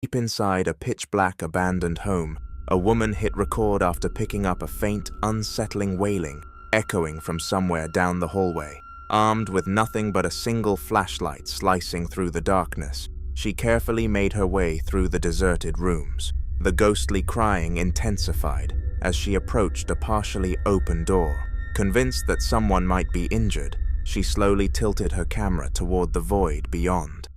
Deep inside a pitch-black abandoned home, a woman hit record after picking up a faint, unsettling wailing, echoing from somewhere down the hallway. Armed with nothing but a single flashlight slicing through the darkness, she carefully made her way through the deserted rooms. The ghostly crying intensified as she approached a partially open door. Convinced that someone might be injured, she slowly tilted her camera toward the void beyond.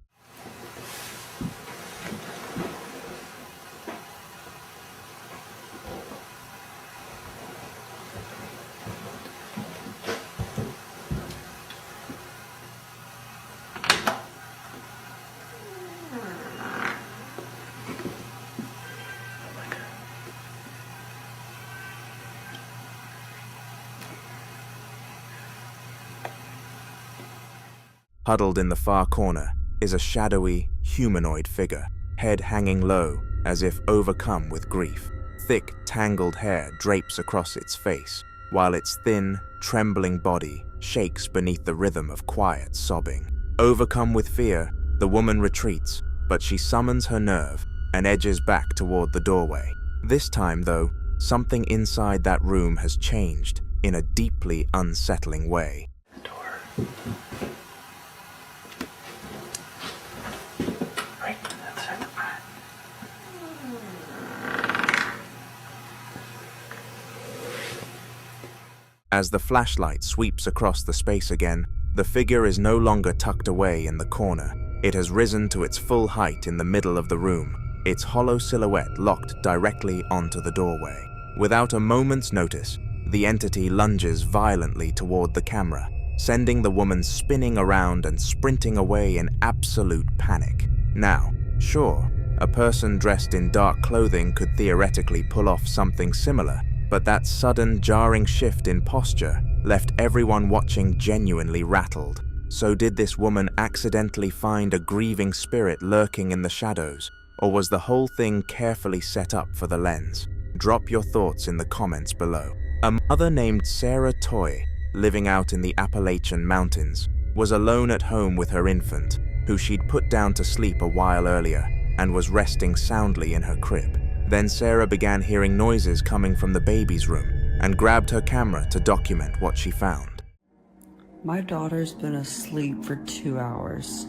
Huddled in the far corner is a shadowy, humanoid figure, head hanging low as if overcome with grief. Thick, tangled hair drapes across its face, while its thin, trembling body shakes beneath the rhythm of quiet sobbing. Overcome with fear, the woman retreats, but she summons her nerve and edges back toward the doorway. This time, though, something inside that room has changed in a deeply unsettling way. As the flashlight sweeps across the space again, the figure is no longer tucked away in the corner. It has risen to its full height in the middle of the room, its hollow silhouette locked directly onto the doorway. Without a moment's notice, the entity lunges violently toward the camera, sending the woman spinning around and sprinting away in absolute panic. Now, sure, a person dressed in dark clothing could theoretically pull off something similar, but that sudden, jarring shift in posture left everyone watching genuinely rattled. So did this woman accidentally find a grieving spirit lurking in the shadows, or was the whole thing carefully set up for the lens? Drop your thoughts in the comments below. A mother named Sarah Toy, living out in the Appalachian Mountains, was alone at home with her infant, who she'd put down to sleep a while earlier and was resting soundly in her crib. Then Sarah began hearing noises coming from the baby's room and grabbed her camera to document what she found. My daughter's been asleep for 2 hours.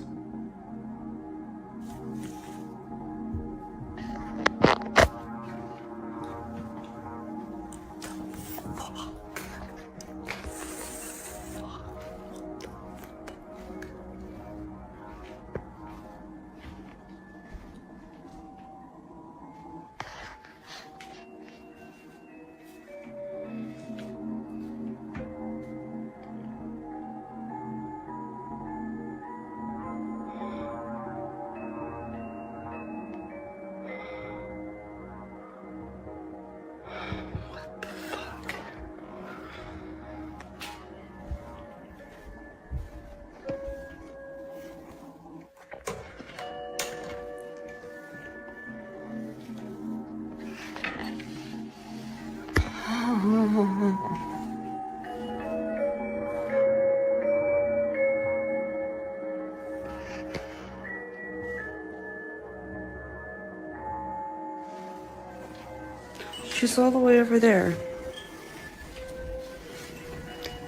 She's all the way over there.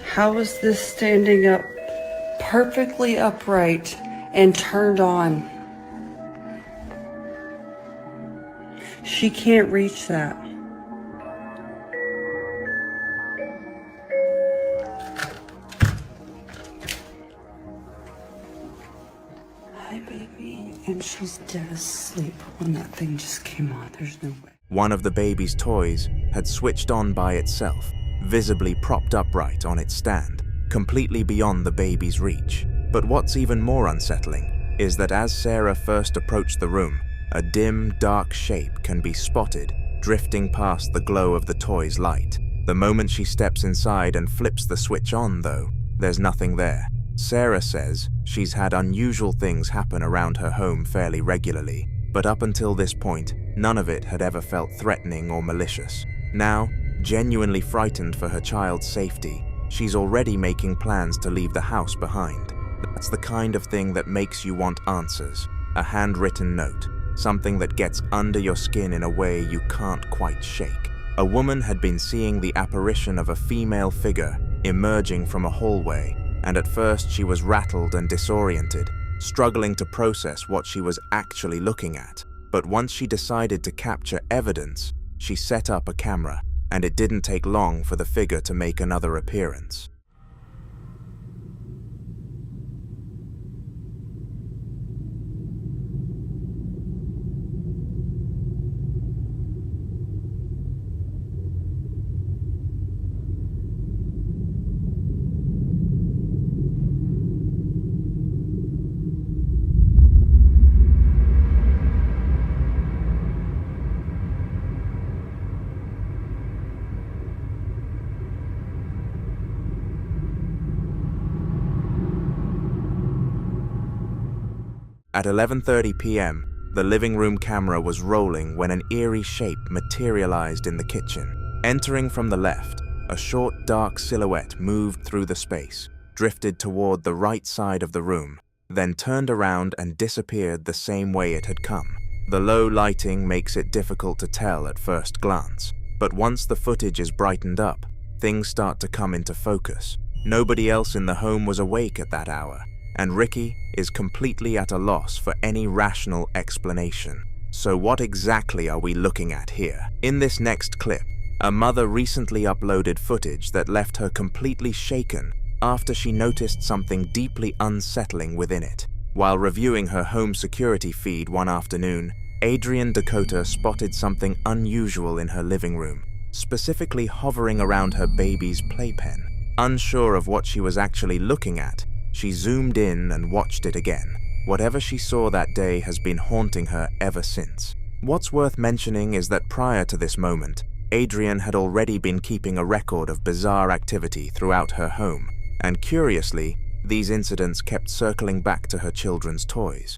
How is this standing up perfectly upright and turned on? She can't reach that. Hi, baby. And she's dead asleep when that thing just came on. There's no way. One of the baby's toys had switched on by itself, visibly propped upright on its stand, completely beyond the baby's reach. But what's even more unsettling is that as Sarah first approached the room, a dim, dark shape can be spotted, drifting past the glow of the toy's light. The moment she steps inside and flips the switch on, though, there's nothing there. Sarah says she's had unusual things happen around her home fairly regularly, but up until this point, none of it had ever felt threatening or malicious. Now, genuinely frightened for her child's safety, she's already making plans to leave the house behind. That's the kind of thing that makes you want answers. A handwritten note, something that gets under your skin in a way you can't quite shake. A woman had been seeing the apparition of a female figure emerging from a hallway, and at first she was rattled and disoriented, struggling to process what she was actually looking at. But once she decided to capture evidence, she set up a camera, and it didn't take long for the figure to make another appearance. At 11:30 p.m., the living room camera was rolling when an eerie shape materialized in the kitchen. Entering from the left, a short, dark silhouette moved through the space, drifted toward the right side of the room, then turned around and disappeared the same way it had come. The low lighting makes it difficult to tell at first glance, but once the footage is brightened up, things start to come into focus. Nobody else in the home was awake at that hour, and Ricky is completely at a loss for any rational explanation. So what exactly are we looking at here? In this next clip, a mother recently uploaded footage that left her completely shaken after she noticed something deeply unsettling within it. While reviewing her home security feed one afternoon, Adrienne Dakota spotted something unusual in her living room, specifically hovering around her baby's playpen. Unsure of what she was actually looking at, she zoomed in and watched it again. Whatever she saw that day has been haunting her ever since. What's worth mentioning is that prior to this moment, Adrienne had already been keeping a record of bizarre activity throughout her home, and curiously, these incidents kept circling back to her children's toys.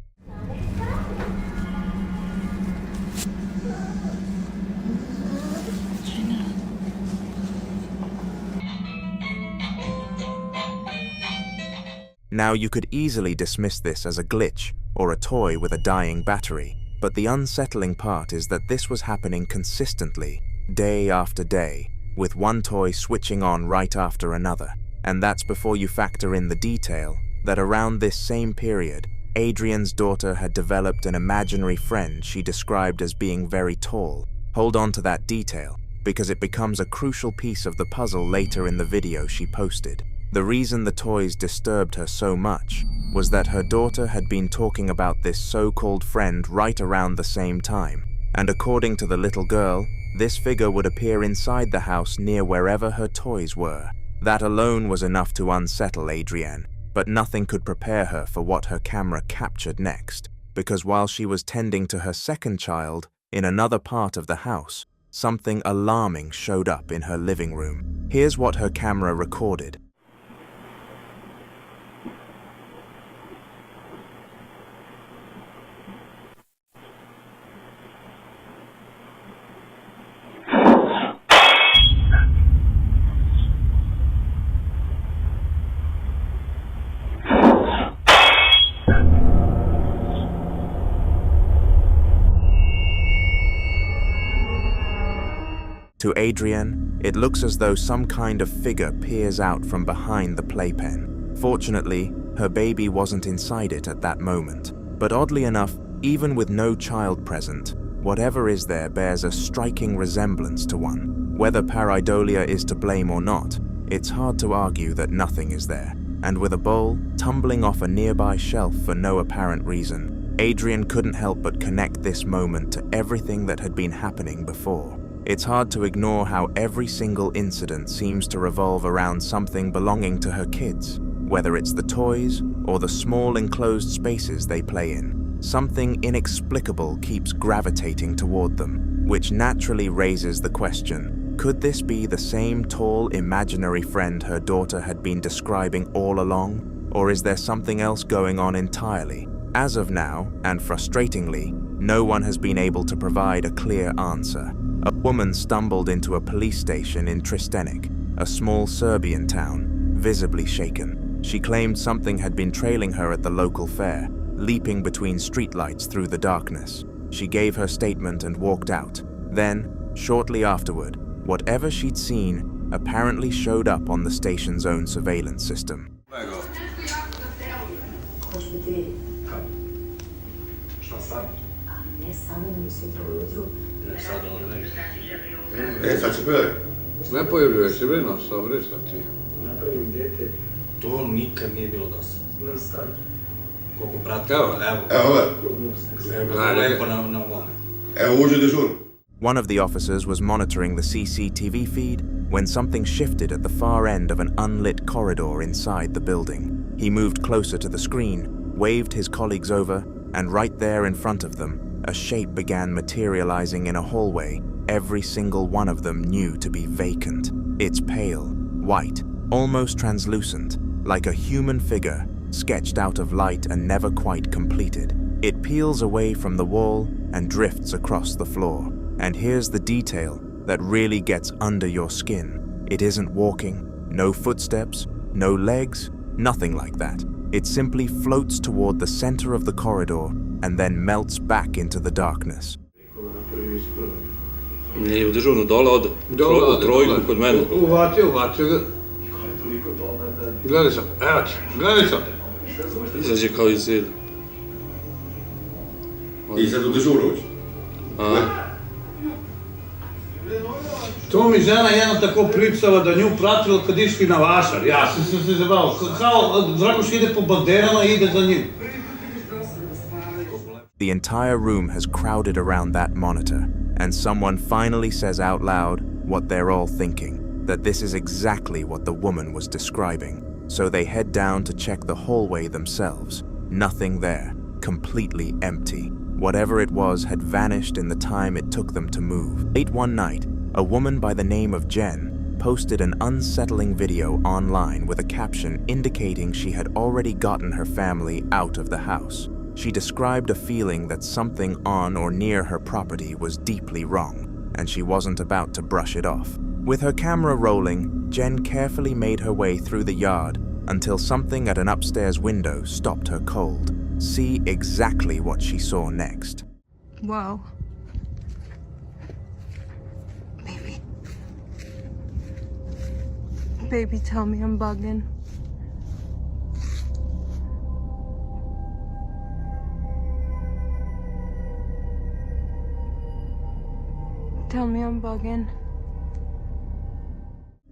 Now, you could easily dismiss this as a glitch or a toy with a dying battery, but the unsettling part is that this was happening consistently, day after day, with one toy switching on right after another. And that's before you factor in the detail that around this same period, Adrienne's daughter had developed an imaginary friend she described as being very tall. Hold on to that detail, because it becomes a crucial piece of the puzzle later in the video she posted. The reason the toys disturbed her so much was that her daughter had been talking about this so-called friend right around the same time, and according to the little girl, this figure would appear inside the house near wherever her toys were. That alone was enough to unsettle Adrienne, but nothing could prepare her for what her camera captured next, because while she was tending to her second child in another part of the house, something alarming showed up in her living room. Here's what her camera recorded. To Adrienne, it looks as though some kind of figure peers out from behind the playpen. Fortunately, her baby wasn't inside it at that moment. But oddly enough, even with no child present, whatever is there bears a striking resemblance to one. Whether pareidolia is to blame or not, it's hard to argue that nothing is there. And with a bowl tumbling off a nearby shelf for no apparent reason, Adrienne couldn't help but connect this moment to everything that had been happening before. It's hard to ignore how every single incident seems to revolve around something belonging to her kids, whether it's the toys or the small enclosed spaces they play in. Something inexplicable keeps gravitating toward them, which naturally raises the question, could this be the same tall imaginary friend her daughter had been describing all along? Or is there something else going on entirely? As of now, and frustratingly, no one has been able to provide a clear answer. A woman stumbled into a police station in Trstenik, a small Serbian town, visibly shaken. She claimed something had been trailing her at the local fair, leaping between streetlights through the darkness. She gave her statement and walked out. Then, shortly afterward, whatever she'd seen apparently showed up on the station's own surveillance system. Ne pojavljuje se vredno, šta vrešta ti? Napravim dete. To nikad nije bilo do sada. Koliko prati? Lepo na ovome. Uđe dežur. One of the officers was monitoring the CCTV feed when something shifted at the far end of an unlit corridor inside the building. He moved closer to the screen, waved his colleagues over, and right there in front of them, a shape began materializing in a hallway every single one of them knew to be vacant. It's pale, white, almost translucent, like a human figure sketched out of light and never quite completed. It peels away from the wall and drifts across the floor. And here's the detail that really gets under your skin. It isn't walking, no footsteps, no legs, nothing like that. It simply floats toward the center of the corridor and then melts back into the darkness. Nije u dežurnu, dole ode. U trojku kod mene. Uvatio ga. Gledaj sam, evo ti, gledaj sam. Izađe kao iz zida. I sad u dežuru uđe. To mi žena jedna tako pričala da nju pratila kad išli na vašar. Ja sam se zabavao. Kao Dragoš ide po banderama i ide za njim. The entire room has crowded around that monitor, and someone finally says out loud what they're all thinking, that this is exactly what the woman was describing. So they head down to check the hallway themselves. Nothing there, completely empty. Whatever it was had vanished in the time it took them to move. Late one night, a woman by the name of Jen posted an unsettling video online with a caption indicating she had already gotten her family out of the house. She described a feeling that something on or near her property was deeply wrong, and she wasn't about to brush it off. With her camera rolling, Jen carefully made her way through the yard until something at an upstairs window stopped her cold. See exactly what she saw next. Whoa. Baby, tell me I'm bugging. Tell me I'm bugging.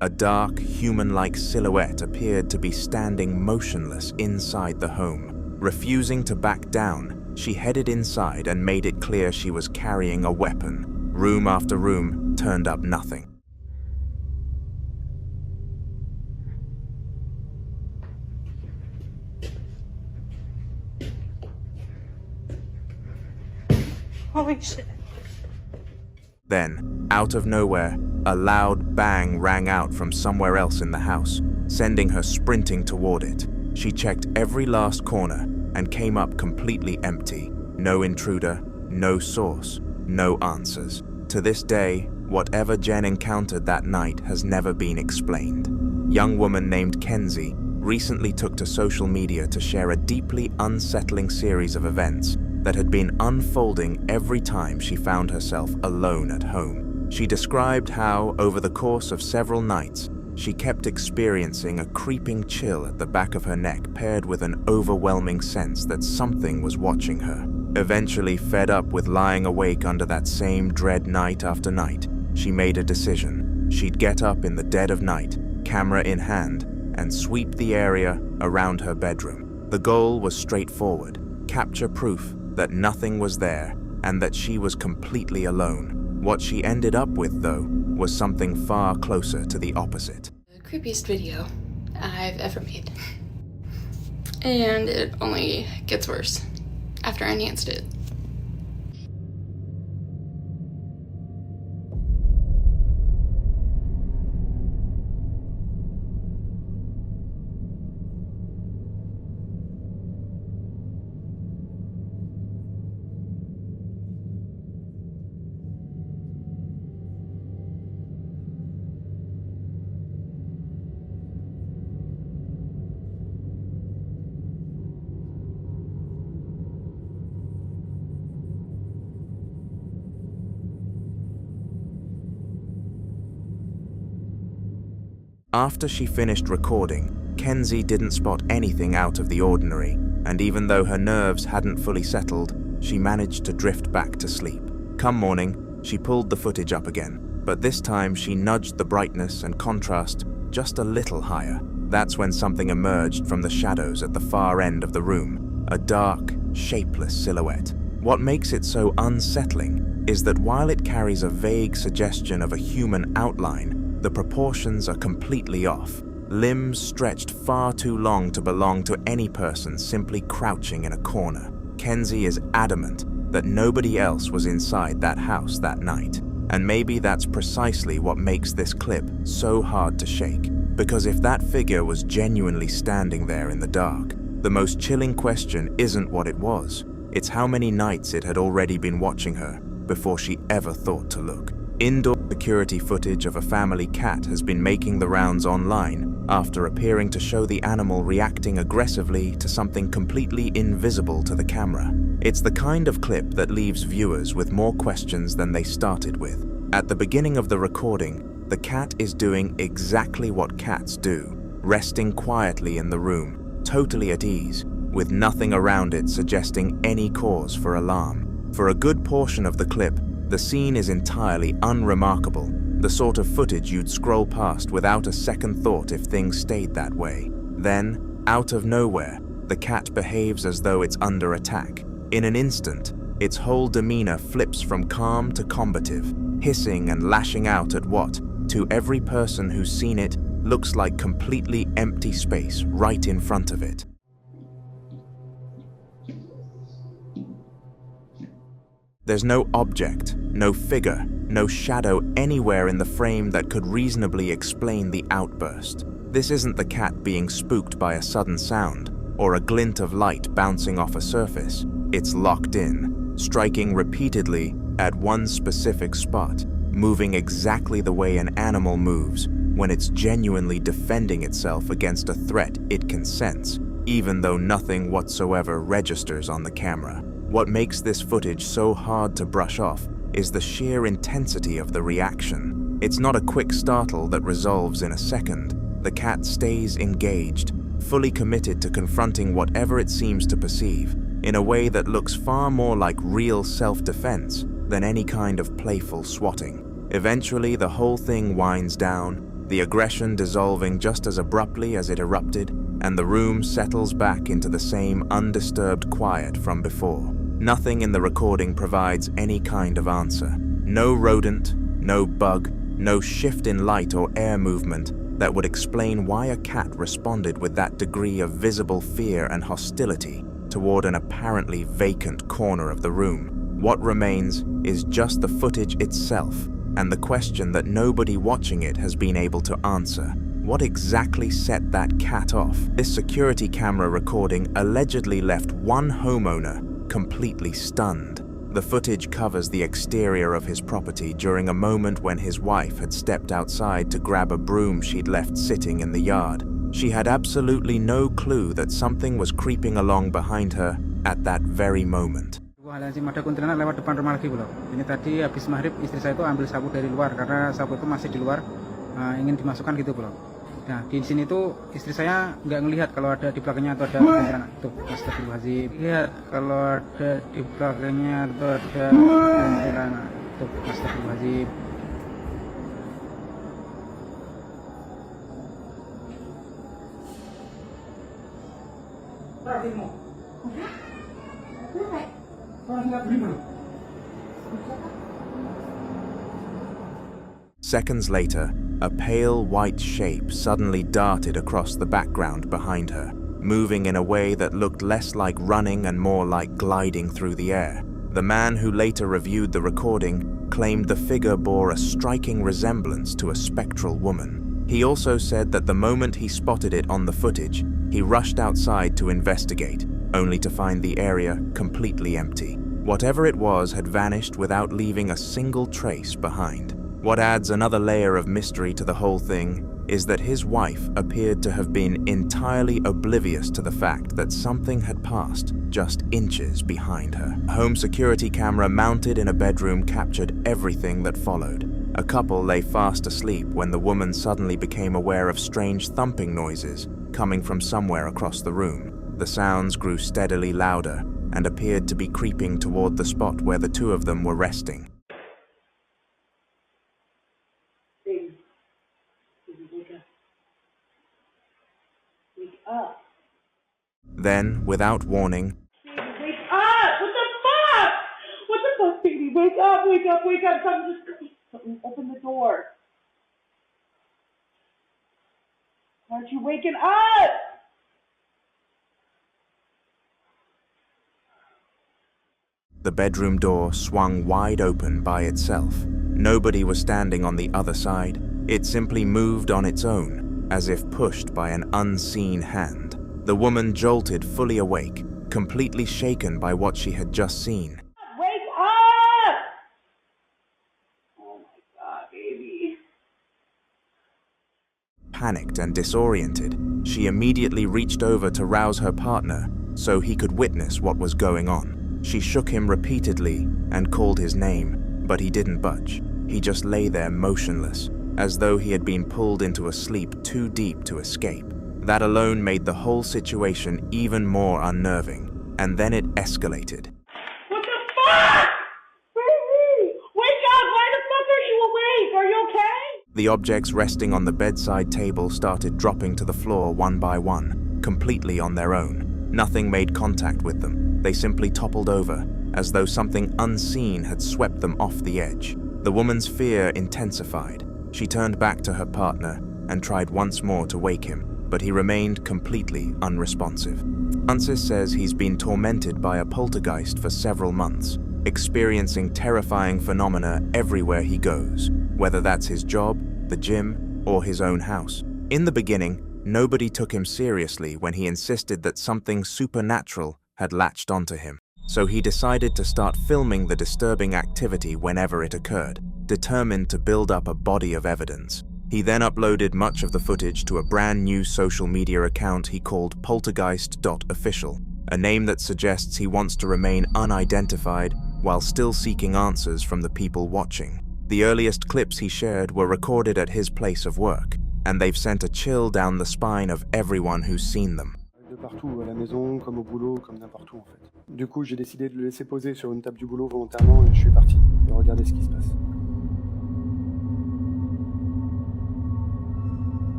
A dark, human-like silhouette appeared to be standing motionless inside the home. Refusing to back down, she headed inside and made it clear she was carrying a weapon. Room after room turned up nothing. Holy shit. Then, out of nowhere, a loud bang rang out from somewhere else in the house, sending her sprinting toward it. She checked every last corner and came up completely empty. No intruder, no source, no answers. To this day, whatever Jen encountered that night has never been explained. Young woman named Kenzie recently took to social media to share a deeply unsettling series of events that had been unfolding every time she found herself alone at home. She described how, over the course of several nights, she kept experiencing a creeping chill at the back of her neck paired with an overwhelming sense that something was watching her. Eventually, fed up with lying awake under that same dread night after night, she made a decision. She'd get up in the dead of night, camera in hand, and sweep the area around her bedroom. The goal was straightforward: capture proof that nothing was there and that she was completely alone. What she ended up with, though, was something far closer to the opposite. The creepiest video I've ever made. And it only gets worse after I enhanced it. After she finished recording, Kenzie didn't spot anything out of the ordinary, and even though her nerves hadn't fully settled, she managed to drift back to sleep. Come morning, she pulled the footage up again, but this time she nudged the brightness and contrast just a little higher. That's when something emerged from the shadows at the far end of the room, a dark, shapeless silhouette. What makes it so unsettling is that while it carries a vague suggestion of a human outline, the proportions are completely off. Limbs stretched far too long to belong to any person simply crouching in a corner. Kenzie is adamant that nobody else was inside that house that night. And maybe that's precisely what makes this clip so hard to shake. Because if that figure was genuinely standing there in the dark, the most chilling question isn't what it was. It's how many nights it had already been watching her before she ever thought to look. Indoor security footage of a family cat has been making the rounds online after appearing to show the animal reacting aggressively to something completely invisible to the camera. It's the kind of clip that leaves viewers with more questions than they started with. At the beginning of the recording, the cat is doing exactly what cats do, resting quietly in the room, totally at ease, with nothing around it suggesting any cause for alarm. For a good portion of the clip, the scene is entirely unremarkable, the sort of footage you'd scroll past without a second thought if things stayed that way. Then, out of nowhere, the cat behaves as though it's under attack. In an instant, its whole demeanor flips from calm to combative, hissing and lashing out at what, to every person who's seen it, looks like completely empty space right in front of it. There's no object, no figure, no shadow anywhere in the frame that could reasonably explain the outburst. This isn't the cat being spooked by a sudden sound, or a glint of light bouncing off a surface. It's locked in, striking repeatedly at one specific spot, moving exactly the way an animal moves when it's genuinely defending itself against a threat it can sense, even though nothing whatsoever registers on the camera. What makes this footage so hard to brush off is the sheer intensity of the reaction. It's not a quick startle that resolves in a second. The cat stays engaged, fully committed to confronting whatever it seems to perceive, in a way that looks far more like real self-defense than any kind of playful swatting. Eventually, the whole thing winds down, the aggression dissolving just as abruptly as it erupted, and the room settles back into the same undisturbed quiet from before. Nothing in the recording provides any kind of answer. No rodent, no bug, no shift in light or air movement that would explain why a cat responded with that degree of visible fear and hostility toward an apparently vacant corner of the room. What remains is just the footage itself, and the question that nobody watching it has been able to answer. What exactly set that cat off? This security camera recording allegedly left one homeowner completely stunned. The footage covers the exterior of his property during a moment when his wife had stepped outside to grab a broom she'd left sitting in the yard. She had absolutely no clue that something was creeping along behind her at that very moment. Ada kuntilanak lewat depan rumah lagi bro. Ini tadi habis maghrib istri saya itu ambil sapu dari luar karena sapu itu masih di luar, ingin dimasukkan gitu bro. Nah di sini tuh istri saya nggak ngelihat kalau ada di belakangnya atau ada kuntilanak. Tuh astagfirullahaladzim. Lihat kalau ada di belakangnya atau ada kuntilanak. Tuh astagfirullahaladzim. Seconds later, a pale white shape suddenly darted across the background behind her, moving in a way that looked less like running and more like gliding through the air. The man who later reviewed the recording claimed the figure bore a striking resemblance to a spectral woman. He also said that the moment he spotted it on the footage, he rushed outside to investigate, only to find the area completely empty. Whatever it was had vanished without leaving a single trace behind. What adds another layer of mystery to the whole thing is that his wife appeared to have been entirely oblivious to the fact that something had passed just inches behind her. A home security camera mounted in a bedroom captured everything that followed. A couple lay fast asleep when the woman suddenly became aware of strange thumping noises coming from somewhere across the room. The sounds grew steadily louder and appeared to be creeping toward the spot where the two of them were resting. Baby, wake up. Wake up. Then, without warning, Baby, wake up! What the fuck? What the fuck, baby? Wake up, wake up, wake up. Something, open the door. Aren't you waking up? the bedroom door swung wide open by itself. Nobody was standing on the other side. It simply moved on its own, as if pushed by an unseen hand. The woman jolted fully awake, completely shaken by what she had just seen. Wake up! Oh my God, baby. Panicked and disoriented, she immediately reached over to rouse her partner so he could witness what was going on. She shook him repeatedly and called his name, but he didn't budge. He just lay there motionless, as though he had been pulled into a sleep too deep to escape. That alone made the whole situation even more unnerving, and then it escalated. What the fuck? Baby! Wake up! Why the fuck are you awake? Are you okay? The objects resting on the bedside table started dropping to the floor one by one, completely on their own. Nothing made contact with them. They simply toppled over, as though something unseen had swept them off the edge. The woman's fear intensified. She turned back to her partner and tried once more to wake him, but he remained completely unresponsive. Francis says he's been tormented by a poltergeist for several months, experiencing terrifying phenomena everywhere he goes, whether that's his job, the gym, or his own house. In the beginning, nobody took him seriously when he insisted that something supernatural had latched onto him. So he decided to start filming the disturbing activity whenever it occurred, determined to build up a body of evidence. He then uploaded much of the footage to a brand new social media account he called poltergeist.official, a name that suggests he wants to remain unidentified while still seeking answers from the people watching. The earliest clips he shared were recorded at his place of work, and they've sent a chill down the spine of everyone who's seen them. De partout, à la maison, comme au boulot, comme n'importe où en fait. Du coup, j'ai décidé de le laisser poser sur une table du boulot volontairement et je suis parti. Et regardez ce qui se passe.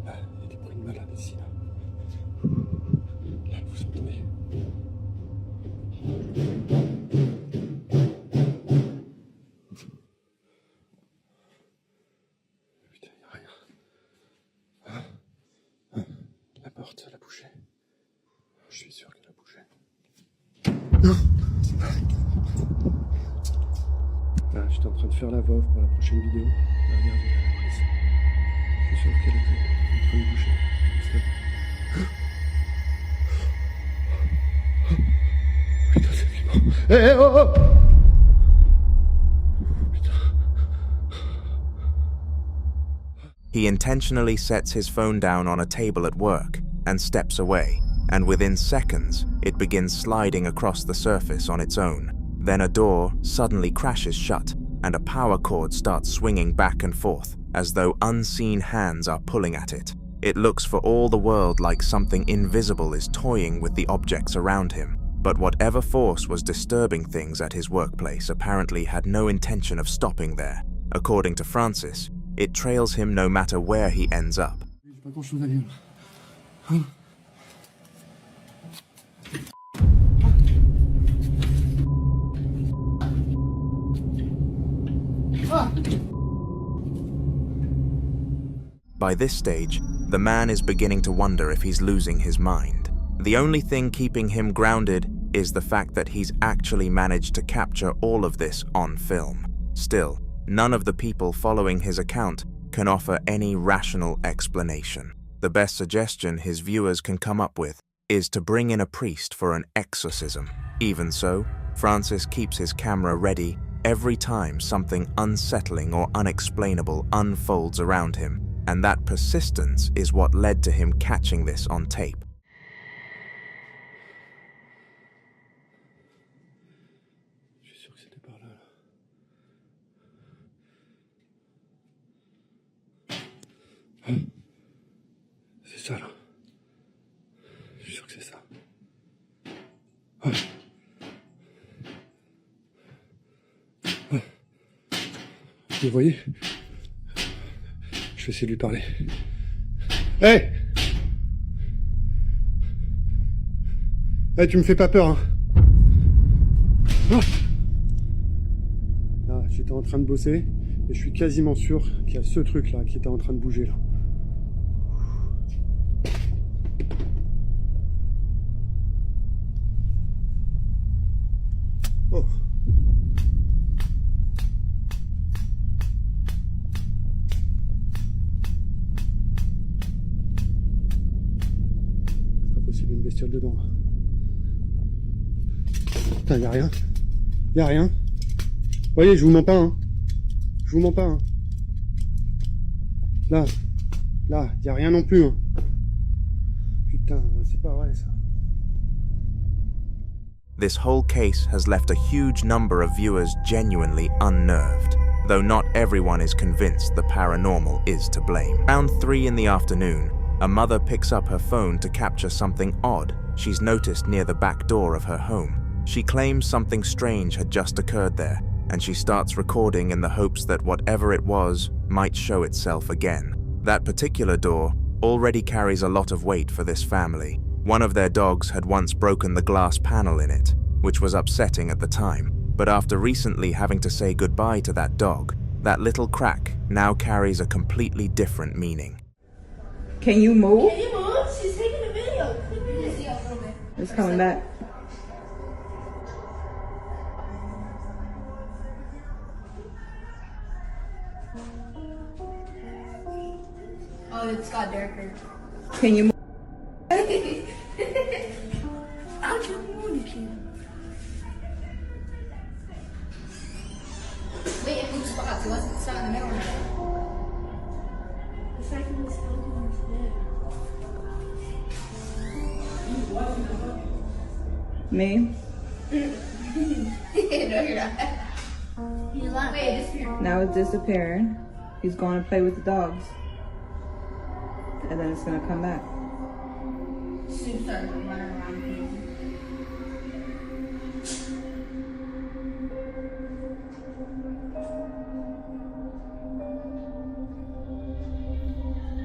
Là, il y a des bruits de malade ici, là. Là, vous entendez? Putain, il n'y a rien. Hein? La porte, elle a bougé. Je suis sûr qu'elle a bougé. Là, j'étais en train de faire la voix pour la prochaine vidéo. Là, regardez, la prise. Je suis sûr qu'elle était en train de bouger. Putain, c'est flippant. Hé, oh, oh! Putain. He intentionally sets his phone down on a table at work and steps away, and within seconds, it begins sliding across the surface on its own. Then a door suddenly crashes shut, and a power cord starts swinging back and forth, as though unseen hands are pulling at it. It looks for all the world like something invisible is toying with the objects around him. But whatever force was disturbing things at his workplace apparently had no intention of stopping there. According to Francis, it trails him no matter where he ends up. J'ai pas grand chose à dire. Hein? By this stage, the man is beginning to wonder if he's losing his mind. The only thing keeping him grounded is the fact that he's actually managed to capture all of this on film. Still, none of the people following his account can offer any rational explanation. The best suggestion his viewers can come up with is to bring in a priest for an exorcism. Even so, Francis keeps his camera ready every time something unsettling or unexplainable unfolds around him, and that persistence is what led to him catching this on tape. Je suis sûr que c'était par là. C'est ça là. Je suis sûr que c'est ça. Vous voyez? Je vais essayer de lui parler. Hey! Hey, tu me fais pas peur, hein? Ah! Là, j'étais en train de bosser et je suis quasiment sûr qu'il y a ce truc là qui était en train de bouger là. Oh. C'est pas possible, une bestiole dedans là. Putain, y'a rien. Y'a rien. Vous voyez, je vous mens pas, hein. Je vous mens pas, hein. Là, y'a rien non plus, hein. Putain, c'est pas vrai ça. This whole case has left a huge number of viewers genuinely unnerved, though not everyone is convinced the paranormal is to blame. Around 3 in the afternoon, a mother picks up her phone to capture something odd she's noticed near the back door of her home. She claims something strange had just occurred there, and she starts recording in the hopes that whatever it was might show itself again. That particular door already carries a lot of weight for this family. One of their dogs had once broken the glass panel in it, which was upsetting at the time, but after recently having to say goodbye to that dog, that little crack now carries a completely different meaning. Can you move? Can you move? She's taking a video. It's coming back. Oh, it's got darker. Can you move? How'd you move, Kim? Wait, it moves spots. It's not in the middle. The second was still doing this. Me? No, you're not. You left. Wait, it disappeared. Now it's disappearing. He's going to play with the dogs. And then it's going to come back. Soup started running around crazy.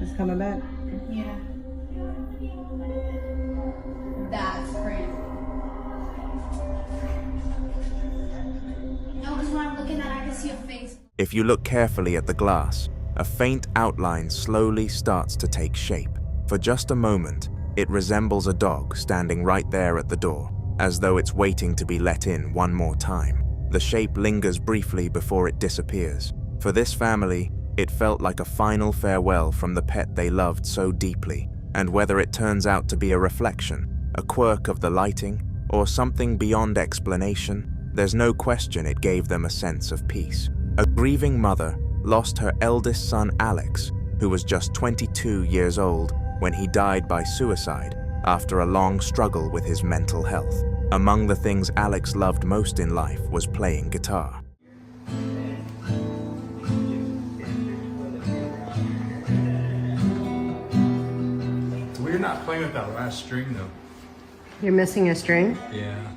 It's coming back. Yeah. That's crazy. No, because when I'm looking at it, I can see a face. If you look carefully at the glass, a faint outline slowly starts to take shape. For just a moment, it resembles a dog standing right there at the door, as though it's waiting to be let in one more time. The shape lingers briefly before it disappears. For this family, it felt like a final farewell from the pet they loved so deeply, and whether it turns out to be a reflection, a quirk of the lighting, or something beyond explanation, there's no question it gave them a sense of peace. A grieving mother lost her eldest son Alex, who was just 22 years old when he died by suicide after a long struggle with his mental health. Among the things Alex loved most in life was playing guitar. We're not playing with that last string though. You're missing a string? Yeah.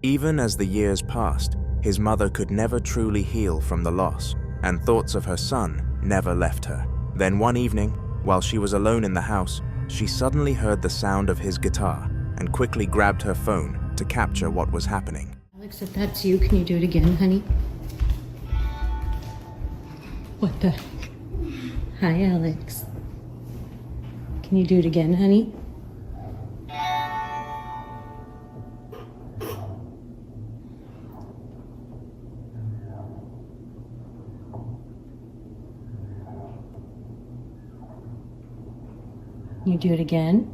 Even as the years passed, his mother could never truly heal from the loss, and thoughts of her son never left her. Then one evening, while she was alone in the house, she suddenly heard the sound of his guitar and quickly grabbed her phone to capture what was happening. Alex, if that's you, can you do it again, honey? What the heck? Hi, Alex. Can you do it again, honey? Can you do it again?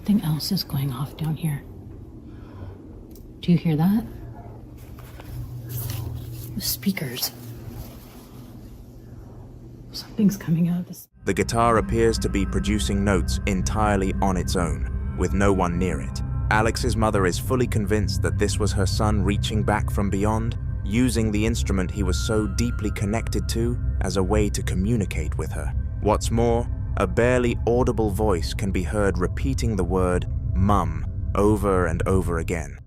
Something else is going off down here. Do you hear that? The speakers. Something's coming out of this. The guitar appears to be producing notes entirely on its own, with no one near it. Alex's mother is fully convinced that this was her son reaching back from beyond, using the instrument he was so deeply connected to as a way to communicate with her. What's more, a barely audible voice can be heard repeating the word "mum" over and over again.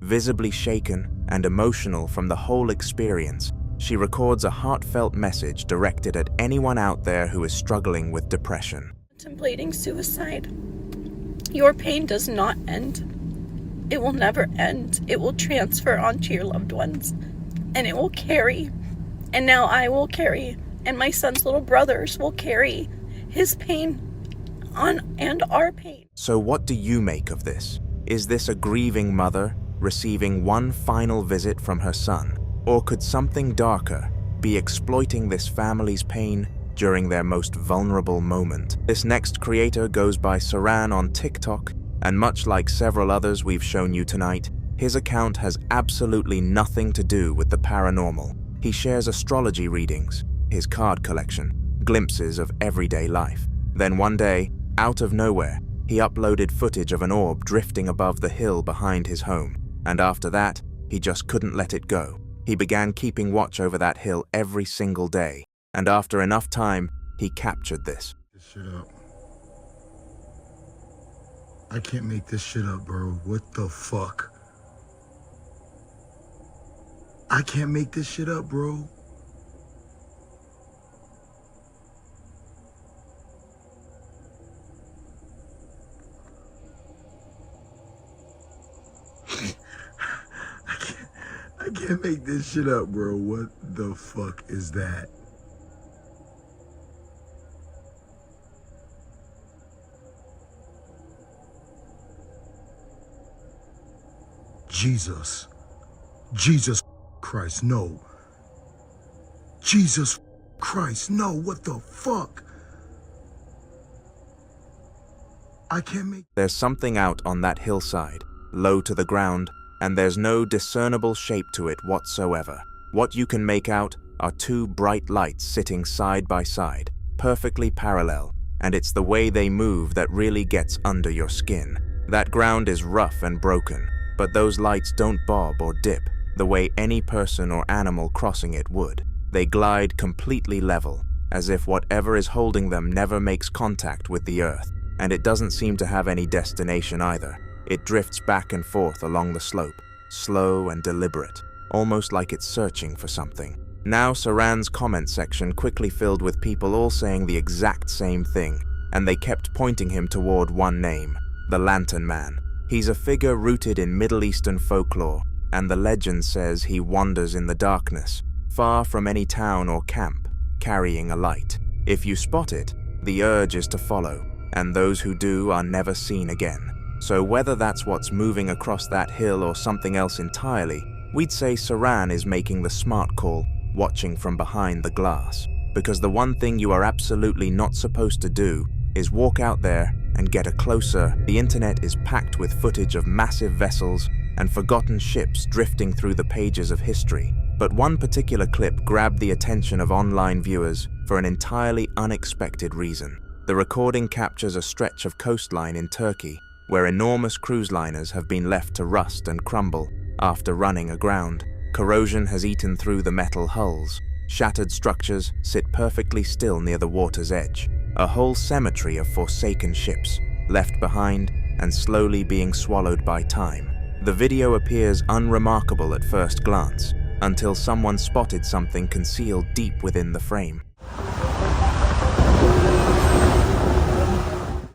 Visibly shaken and emotional from the whole experience, she records a heartfelt message directed at anyone out there who is struggling with depression. Contemplating suicide. Your pain does not end. It will never end. It will transfer onto your loved ones, and it will carry. And now I will carry, and my son's little brothers will carry his pain on and our pain. So what do you make of this? Is this a grieving mother receiving one final visit from her son? Or could something darker be exploiting this family's pain during their most vulnerable moment? This next creator goes by Saran on TikTok, and much like several others we've shown you tonight, his account has absolutely nothing to do with the paranormal. He shares astrology readings, his card collection, glimpses of everyday life. Then one day, out of nowhere, he uploaded footage of an orb drifting above the hill behind his home, and after that, he just couldn't let it go. He began keeping watch over that hill every single day, and after enough time, he captured this. Shit up. I can't make this shit up, bro. What the fuck? I can't make this shit up, bro. I can't make this shit up, bro. What the fuck is that? Jesus. Jesus Christ, no. Jesus Christ, no. What the fuck? I can't make... There's something out on that hillside, low to the ground, and there's no discernible shape to it whatsoever. What you can make out are two bright lights sitting side by side, perfectly parallel, and it's the way they move that really gets under your skin. That ground is rough and broken, but those lights don't bob or dip the way any person or animal crossing it would. They glide completely level, as if whatever is holding them never makes contact with the earth, and it doesn't seem to have any destination either. It drifts back and forth along the slope, slow and deliberate, almost like it's searching for something. Now Saran's comment section quickly filled with people all saying the exact same thing, and they kept pointing him toward one name, the Lantern Man. He's a figure rooted in Middle Eastern folklore, and the legend says he wanders in the darkness, far from any town or camp, carrying a light. If you spot it, the urge is to follow, and those who do are never seen again. So whether that's what's moving across that hill or something else entirely, we'd say Saran is making the smart call, watching from behind the glass. Because the one thing you are absolutely not supposed to do is walk out there and get a closer. The internet is packed with footage of massive vessels and forgotten ships drifting through the pages of history. But one particular clip grabbed the attention of online viewers for an entirely unexpected reason. The recording captures a stretch of coastline in Turkey where enormous cruise liners have been left to rust and crumble after running aground. Corrosion has eaten through the metal hulls. Shattered structures sit perfectly still near the water's edge. A whole cemetery of forsaken ships, left behind and slowly being swallowed by time. The video appears unremarkable at first glance, until someone spotted something concealed deep within the frame.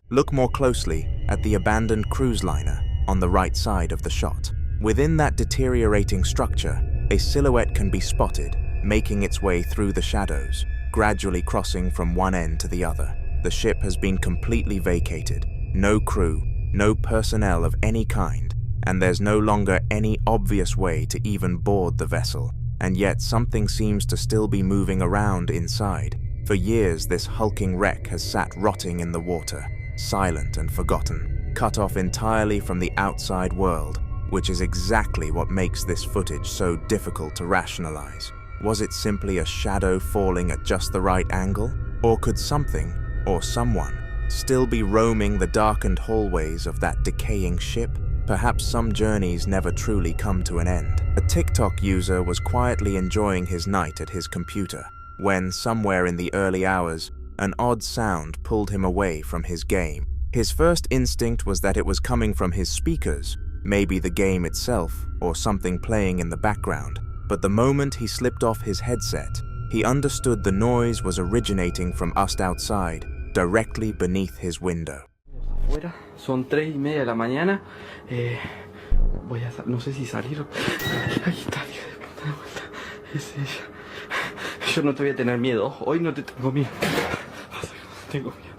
Look more closely at the abandoned cruise liner on the right side of the shot. Within that deteriorating structure, a silhouette can be spotted, making its way through the shadows, gradually crossing from one end to the other. The ship has been completely vacated, no crew, no personnel of any kind, and there's no longer any obvious way to even board the vessel. and yet something seems to still be moving around inside. For years, this hulking wreck has sat rotting in the water, silent and forgotten, cut off entirely from the outside world, which is exactly what makes this footage so difficult to rationalize. Was it simply a shadow falling at just the right angle? Or could something, or someone, still be roaming the darkened hallways of that decaying ship? Perhaps some journeys never truly come to an end. A TikTok user was quietly enjoying his night at his computer when, somewhere in the early hours, an odd sound pulled him away from his game. His first instinct was that it was coming from his speakers, maybe the game itself or something playing in the background. But the moment he slipped off his headset, he understood the noise was originating from us outside, directly beneath his window. Afuera, son 3:30 de la mañana. Voy a no sé si salir. Ahí está, hija de puta de vuelta. Es ella. Yo no te voy a tener miedo. Hoy no te tengo miedo. Tengo miedo.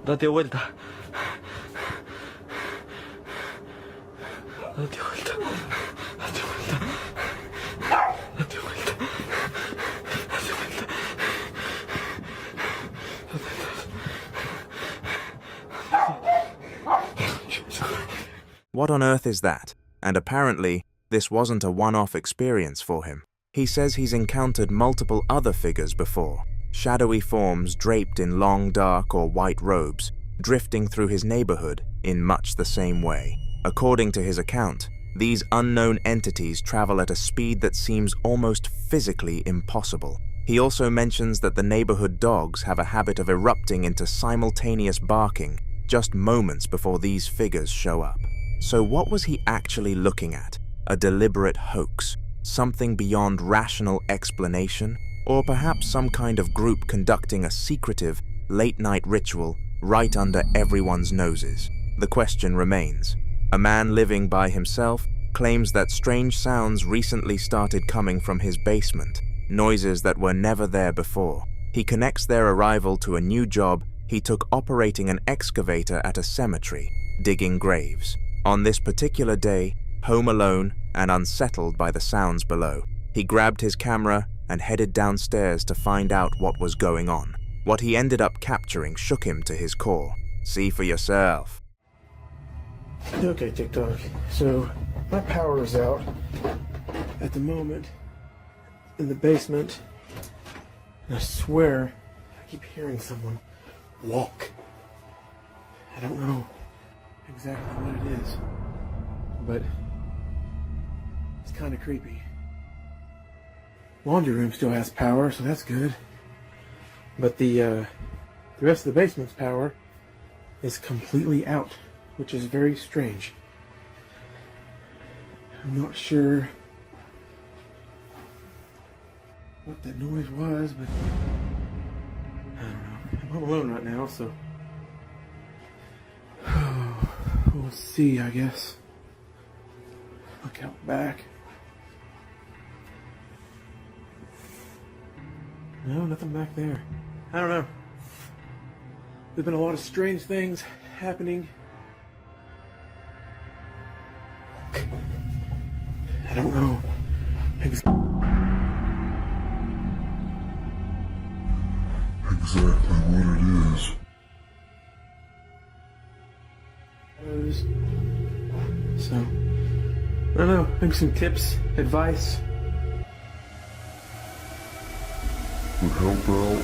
Date vuelta. Date vuelta. Date vuelta. Date vuelta. Date vuelta. What on earth is that? And apparently, this wasn't a one-off experience for him. He says he's encountered multiple other figures before, shadowy forms draped in long dark or white robes, drifting through his neighborhood in much the same way. According to his account, these unknown entities travel at a speed that seems almost physically impossible. He also mentions that the neighborhood dogs have a habit of erupting into simultaneous barking just moments before these figures show up. So what was he actually looking at? A deliberate hoax? Something beyond rational explanation? Or perhaps some kind of group conducting a secretive, late-night ritual right under everyone's noses? The question remains. A man living by himself claims that strange sounds recently started coming from his basement, noises that were never there before. He connects their arrival to a new job he took operating an excavator at a cemetery, digging graves. On this particular day, home alone and unsettled by the sounds below, he grabbed his camera and headed downstairs to find out what was going on. What he ended up capturing shook him to his core. See for yourself. Okay, TikTok. So, my power is out at the moment in the basement. And I swear, I keep hearing someone walk. I don't know exactly what it is, but it's kind of creepy. Laundry room still has power, so that's good. But the rest of the basement's power is completely out, which is very strange. I'm not sure what that noise was, but I don't know. I'm home alone right now, so we'll see, I guess. Look out back. No, nothing back there. I don't know. There's been a lot of strange things happening. I don't know exactly what it is. So, I don't know. Maybe some tips, advice would help out.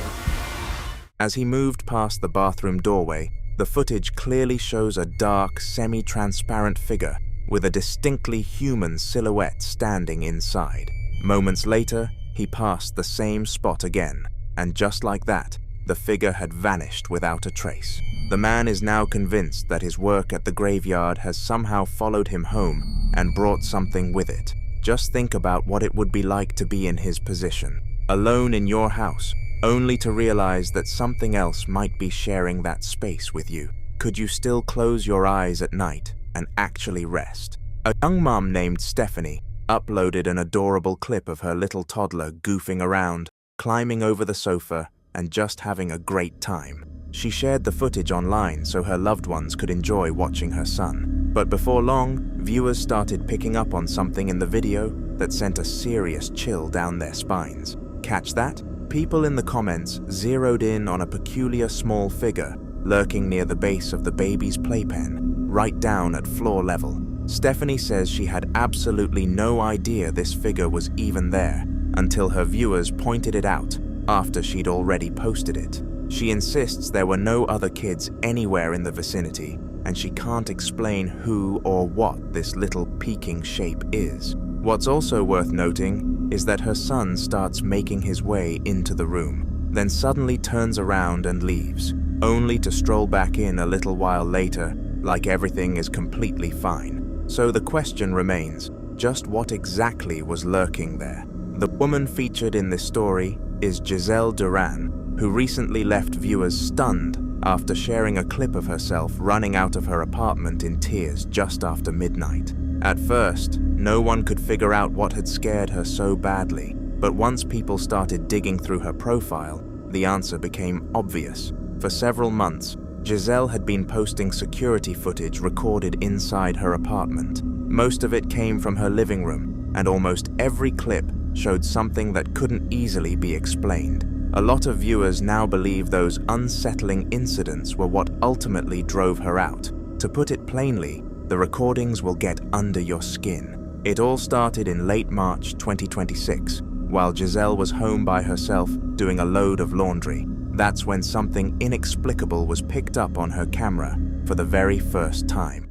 As he moved past the bathroom doorway, the footage clearly shows a dark, semi-transparent figure with a distinctly human silhouette standing inside. Moments later, he passed the same spot again, and just like that, the figure had vanished without a trace. The man is now convinced that his work at the graveyard has somehow followed him home and brought something with it. Just think about what it would be like to be in his position, alone in your house, only to realize that something else might be sharing that space with you. Could you still close your eyes at night and actually rest? A young mom named Stephanie uploaded an adorable clip of her little toddler goofing around, climbing over the sofa, and just having a great time. She shared the footage online so her loved ones could enjoy watching her son. But before long, viewers started picking up on something in the video that sent a serious chill down their spines. Catch that? People in the comments zeroed in on a peculiar small figure lurking near the base of the baby's playpen, right down at floor level. Stephanie says she had absolutely no idea this figure was even there until her viewers pointed it out after she'd already posted it. She insists there were no other kids anywhere in the vicinity, and she can't explain who or what this little peeking shape is. What's also worth noting is that her son starts making his way into the room, then suddenly turns around and leaves, only to stroll back in a little while later like everything is completely fine. So the question remains, just what exactly was lurking there? The woman featured in this story is Giselle Duran, who recently left viewers stunned after sharing a clip of herself running out of her apartment in tears just after midnight. At first, no one could figure out what had scared her so badly, but once people started digging through her profile, the answer became obvious. For several months, Giselle had been posting security footage recorded inside her apartment. Most of it came from her living room, and almost every clip showed something that couldn't easily be explained. A lot of viewers now believe those unsettling incidents were what ultimately drove her out. To put it plainly, the recordings will get under your skin. It all started in late March 2026, while Giselle was home by herself doing a load of laundry. That's when something inexplicable was picked up on her camera for the very first time.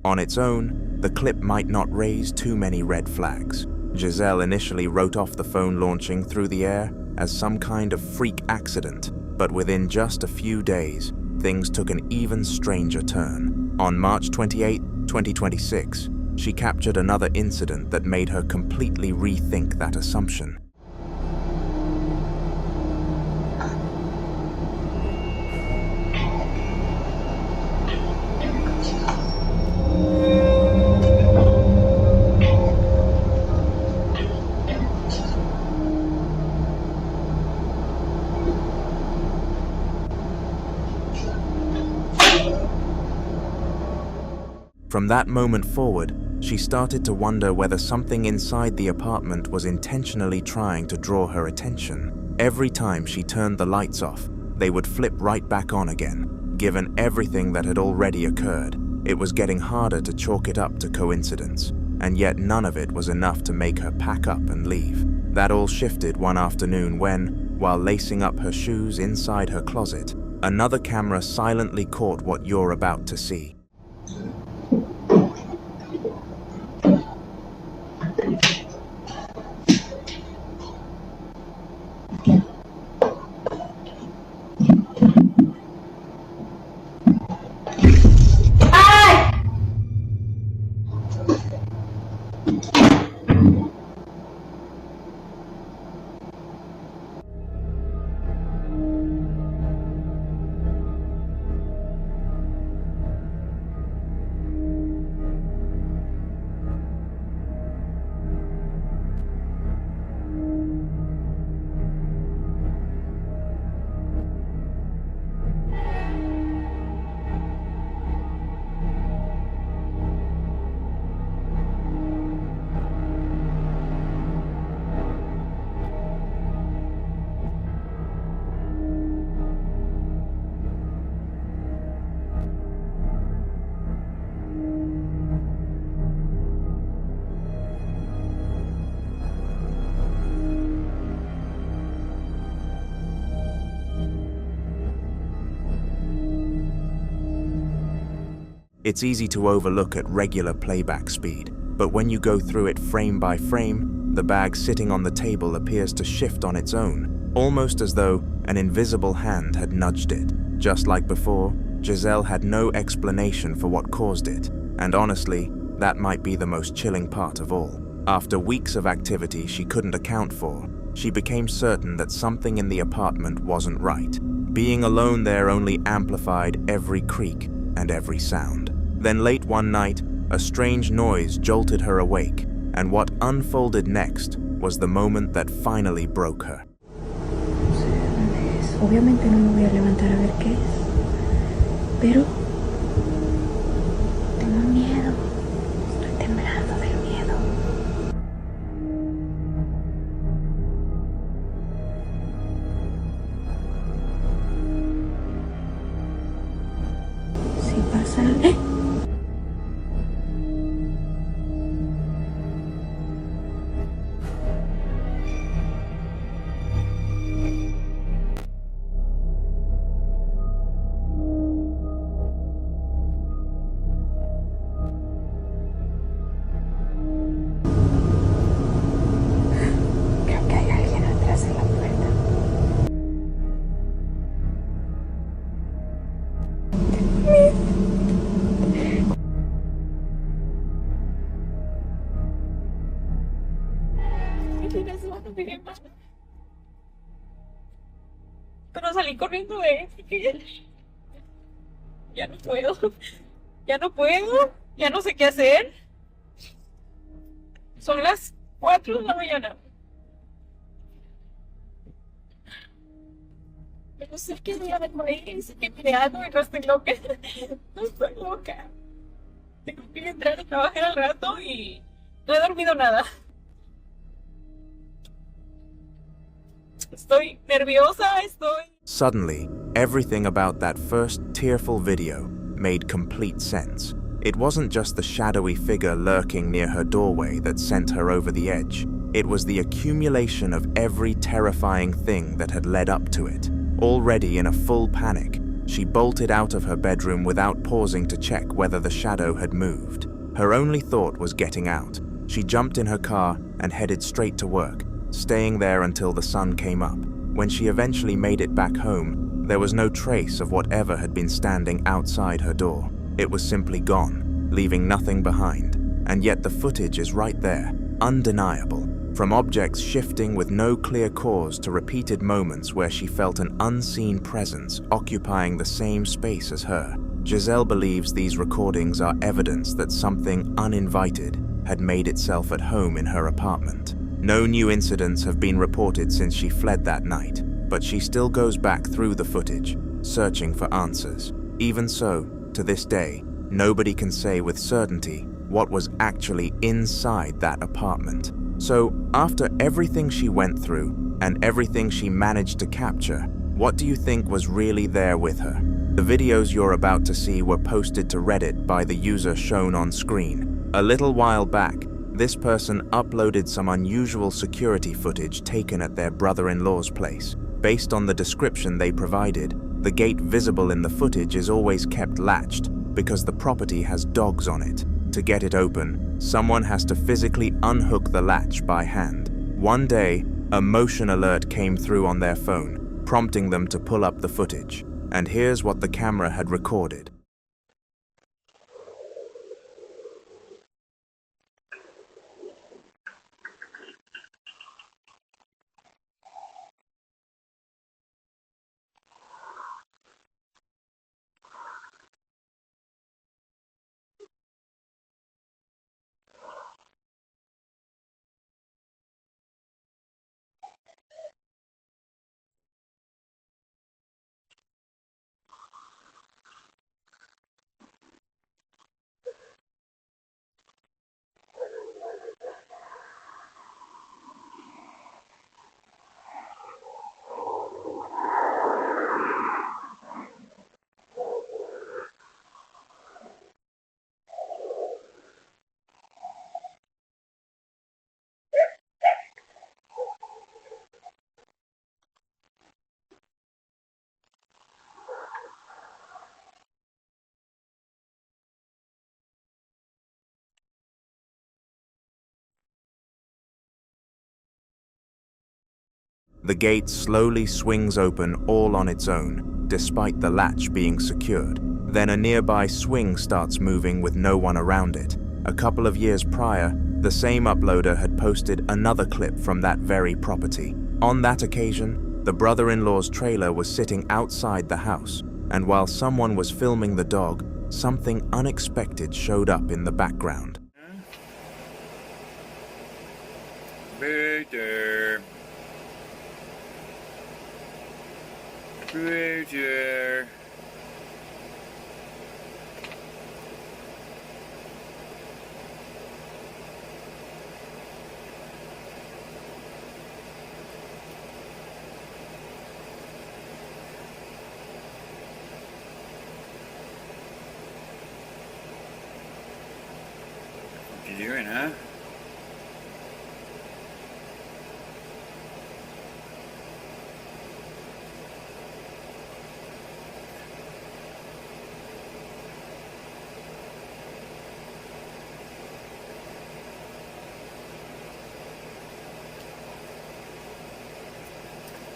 On its own, the clip might not raise too many red flags. Giselle initially wrote off the phone launching through the air as some kind of freak accident, but within just a few days, things took an even stranger turn. On March 28, 2026, she captured another incident that made her completely rethink that assumption. From that moment forward, she started to wonder whether something inside the apartment was intentionally trying to draw her attention. Every time she turned the lights off, they would flip right back on again. Given everything that had already occurred, it was getting harder to chalk it up to coincidence, and yet none of it was enough to make her pack up and leave. That all shifted one afternoon when, while lacing up her shoes inside her closet, another camera silently caught what you're about to see. It's easy to overlook at regular playback speed, but when you go through it frame by frame, the bag sitting on the table appears to shift on its own, almost as though an invisible hand had nudged it. Just like before, Giselle had no explanation for what caused it, and honestly, that might be the most chilling part of all. After weeks of activity she couldn't account for, she became certain that something in the apartment wasn't right. Being alone there only amplified every creak and every sound. Then late one night, a strange noise jolted her awake, and what unfolded next was the moment that finally broke her. Obviamente no me voy a levantar a ver qué es, pero tengo miedo, estoy temblando del miedo. Si pasa... ¡Eh! Pero salí corriendo de él porque ya no puedo, ya no sé qué hacer. Son las 4 de la mañana. Pero sé que voy a ver maíz, que creado y no estoy loca. No estoy loca. Tengo que entrar a trabajar al rato y no he dormido nada. Estoy nerviosa, Suddenly, everything about that first tearful video made complete sense. It wasn't just the shadowy figure lurking near her doorway that sent her over the edge. It was the accumulation of every terrifying thing that had led up to it. Already in a full panic, she bolted out of her bedroom without pausing to check whether the shadow had moved. Her only thought was getting out. She jumped in her car and headed straight to work, staying there until the sun came up. When she eventually made it back home, there was no trace of whatever had been standing outside her door. It was simply gone, leaving nothing behind. And yet the footage is right there, undeniable. From objects shifting with no clear cause to repeated moments where she felt an unseen presence occupying the same space as her. Giselle believes these recordings are evidence that something uninvited had made itself at home in her apartment. No new incidents have been reported since she fled that night, but she still goes back through the footage, searching for answers. Even so, to this day, nobody can say with certainty what was actually inside that apartment. So, after everything she went through, and everything she managed to capture, what do you think was really there with her? The videos you're about to see were posted to Reddit by the user shown on screen. A little while back, this person uploaded some unusual security footage taken at their brother-in-law's place. Based on the description they provided, the gate visible in the footage is always kept latched because the property has dogs on it. To get it open, someone has to physically unhook the latch by hand. One day, a motion alert came through on their phone, prompting them to pull up the footage. And here's what the camera had recorded. The gate slowly swings open all on its own, despite the latch being secured. Then a nearby swing starts moving with no one around it. A couple of years prior, the same uploader had posted another clip from that very property. On that occasion, the brother-in-law's trailer was sitting outside the house, and while someone was filming the dog, something unexpected showed up in the background. Booter. Booter. What you doing, huh?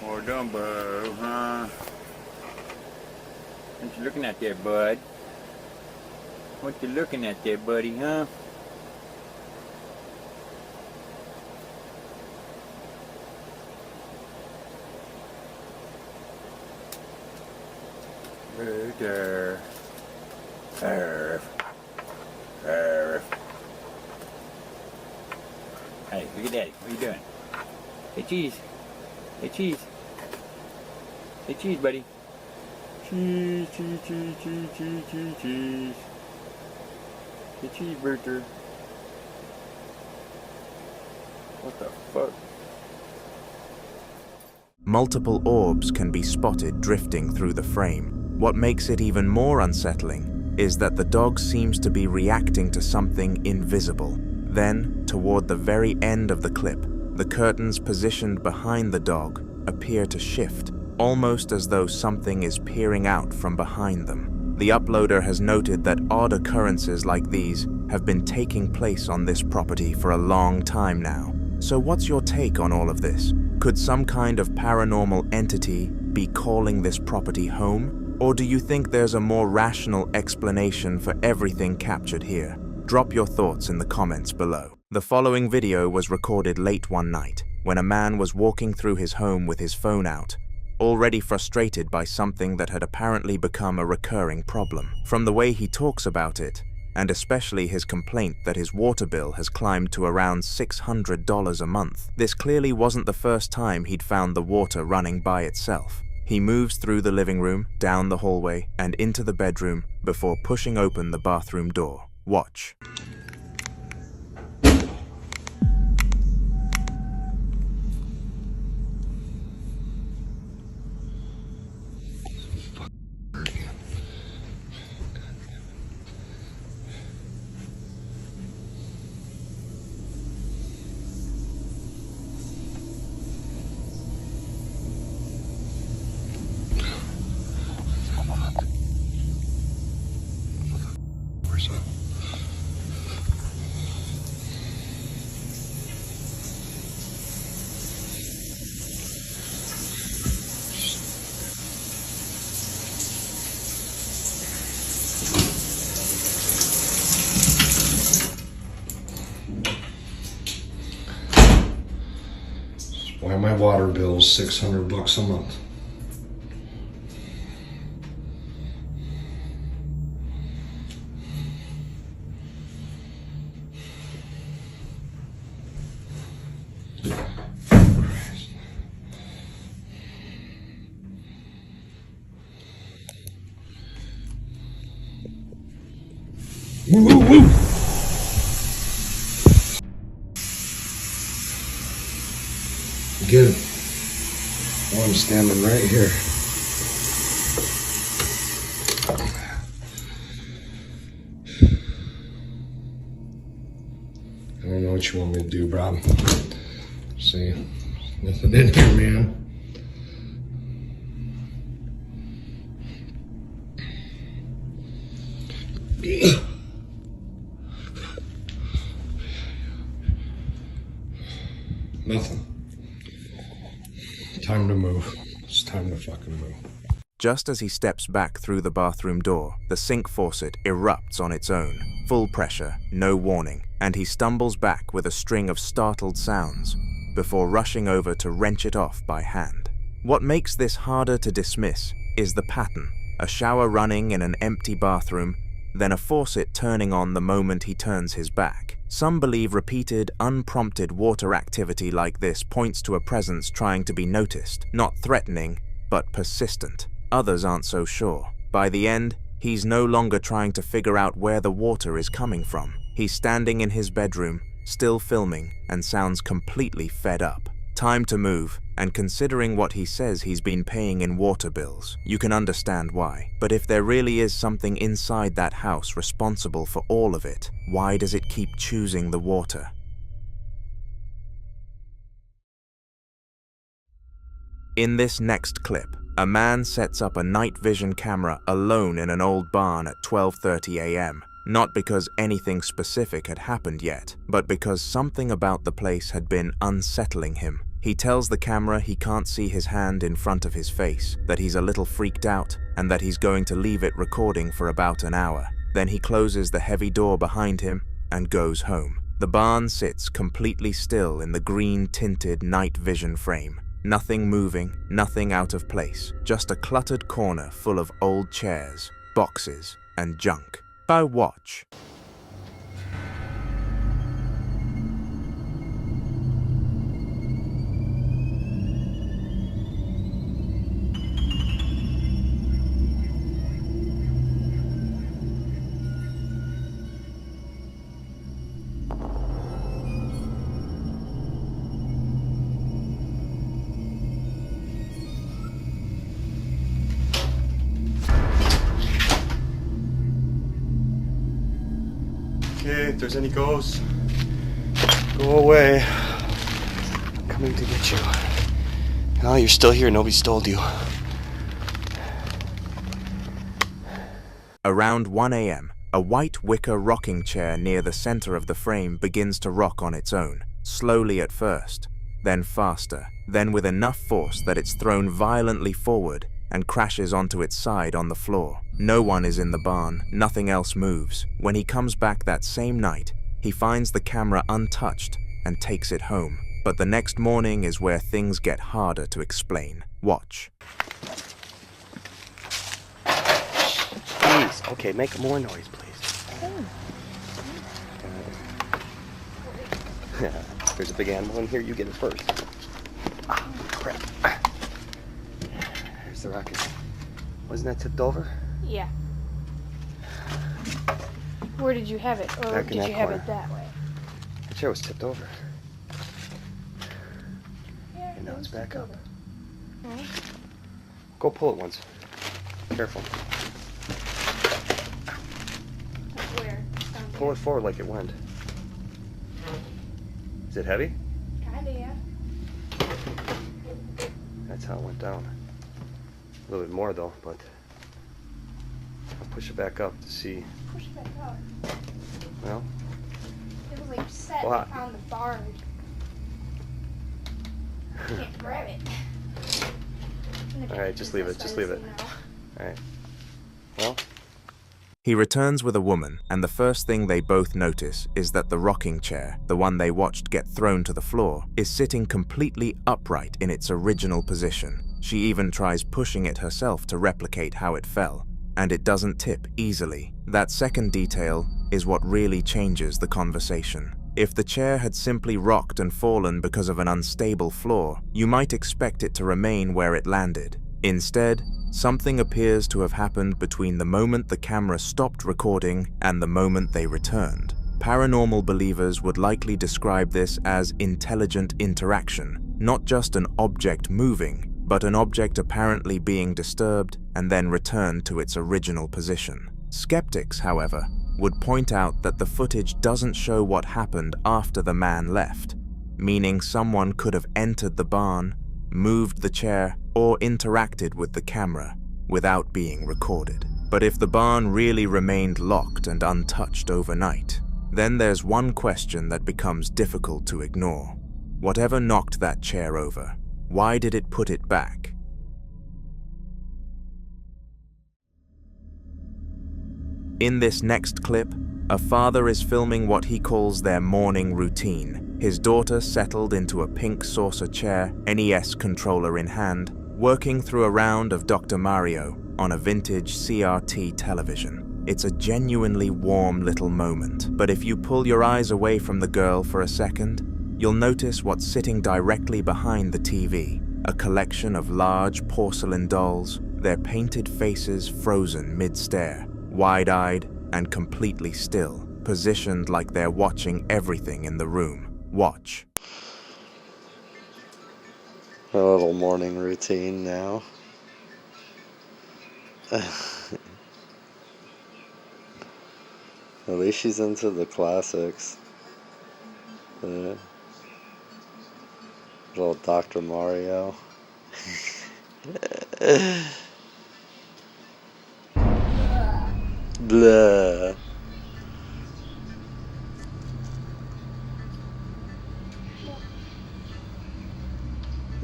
Or Dumbo, huh? What you looking at there, bud? What you looking at there, buddy, huh? Booter. Arf. Arf. Hey, look at Daddy. What are you doing? Hey, cheese. Hey, cheese. Hey, cheese, buddy. Cheese, cheese, cheese, cheese, cheese, cheese, cheese. Hey, cheeseburger. What the fuck? Multiple orbs can be spotted drifting through the frame. What makes it even more unsettling is that the dog seems to be reacting to something invisible. Then, toward the very end of the clip, the curtains positioned behind the dog appear to shift, almost as though something is peering out from behind them. The uploader has noted that odd occurrences like these have been taking place on this property for a long time now. So what's your take on all of this? Could some kind of paranormal entity be calling this property home? Or do you think there's a more rational explanation for everything captured here? Drop your thoughts in the comments below. The following video was recorded late one night, when a man was walking through his home with his phone out, already frustrated by something that had apparently become a recurring problem. From the way he talks about it, and especially his complaint that his water bill has climbed to around $600 a month, this clearly wasn't the first time he'd found the water running by itself. He moves through the living room, down the hallway, and into the bedroom before pushing open the bathroom door. Watch. Why my water bill's $600 a month. Woo, woo, woo. Get him. Oh, I'm standing right here. I don't know what you want me to do, Bob. See, nothing in here, man. Nothing. fucking move. Just as he steps back through the bathroom door, the sink faucet erupts on its own. Full pressure, no warning, and he stumbles back with a string of startled sounds before rushing over to wrench it off by hand. What makes this harder to dismiss is the pattern: a shower running in an empty bathroom, then a faucet turning on the moment he turns his back. Some believe repeated, unprompted water activity like this points to a presence trying to be noticed, not threatening, but persistent. Others aren't so sure. By the end, he's no longer trying to figure out where the water is coming from. He's standing in his bedroom, still filming, and sounds completely fed up. Time to move, and considering what he says he's been paying in water bills, you can understand why. But if there really is something inside that house responsible for all of it, why does it keep choosing the water? In this next clip, a man sets up a night vision camera alone in an old barn at 12:30 a.m. Not because anything specific had happened yet, but because something about the place had been unsettling him. He tells the camera he can't see his hand in front of his face, that he's a little freaked out, and that he's going to leave it recording for about an hour. Then he closes the heavy door behind him and goes home. The barn sits completely still in the green-tinted night vision frame. Nothing moving, nothing out of place, just a cluttered corner full of old chairs, boxes, and junk. Go watch. Okay, if there's any ghosts, go away. I'm coming to get you. Oh, you're still here. Nobody stole you. Around 1 a.m., a white wicker rocking chair near the center of the frame begins to rock on its own, slowly at first, then faster, then with enough force that it's thrown violently forward and crashes onto its side on the floor. No one is in the barn, nothing else moves. When he comes back that same night, he finds the camera untouched and takes it home. But the next morning is where things get harder to explain. Watch. Please, okay, make more noise, please. There's a big animal in here, you get it first. Ah, crap. There's the rocket. Wasn't that tipped over? Yeah. Where did you have it? Or Back in did that you have corner. it that way? The chair was tipped over. Yeah, And now it's back up. Right. Go pull it once. Careful. Where? Pull it forward like it went. Is it heavy? Kinda, yeah. That's how it went down. A little bit more though, but I'll push it back up to see. Push it back up. Well, It was like set Well, on the bar. Can't grab it. alright, just leave it, just leave it. Alright. Well, He returns with a woman, and the first thing they both notice is that the rocking chair, the one they watched get thrown to the floor, is sitting completely upright in its original position. She even tries pushing it herself to replicate how it fell, and it doesn't tip easily. That second detail is what really changes the conversation. If the chair had simply rocked and fallen because of an unstable floor, you might expect it to remain where it landed. Instead, something appears to have happened between the moment the camera stopped recording and the moment they returned. Paranormal believers would likely describe this as intelligent interaction, not just an object moving, but an object apparently being disturbed and then returned to its original position. Skeptics, however, would point out that the footage doesn't show what happened after the man left, meaning someone could have entered the barn, moved the chair, or interacted with the camera without being recorded. But if the barn really remained locked and untouched overnight, then there's one question that becomes difficult to ignore. Whatever knocked that chair over, why did it put it back? In this next clip, a father is filming what he calls their morning routine. His daughter settled into a pink saucer chair, NES controller in hand, working through a round of Dr. Mario on a vintage CRT television. It's a genuinely warm little moment, but if you pull your eyes away from the girl for a second, you'll notice what's sitting directly behind the TV, a collection of large porcelain dolls, their painted faces frozen mid-stare, wide-eyed and completely still, positioned like they're watching everything in the room. Watch. A little morning routine now. At least she's into the classics. Little Dr. Mario. Blah.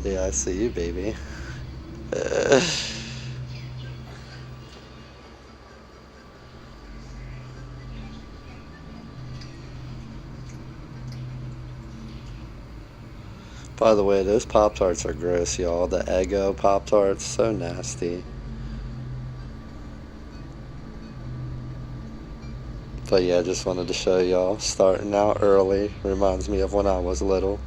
Yeah, I see you, baby. By the way, those Pop-Tarts are gross, y'all. The Eggo Pop-Tarts, so nasty. But yeah, just wanted to show y'all. Starting out early reminds me of when I was little.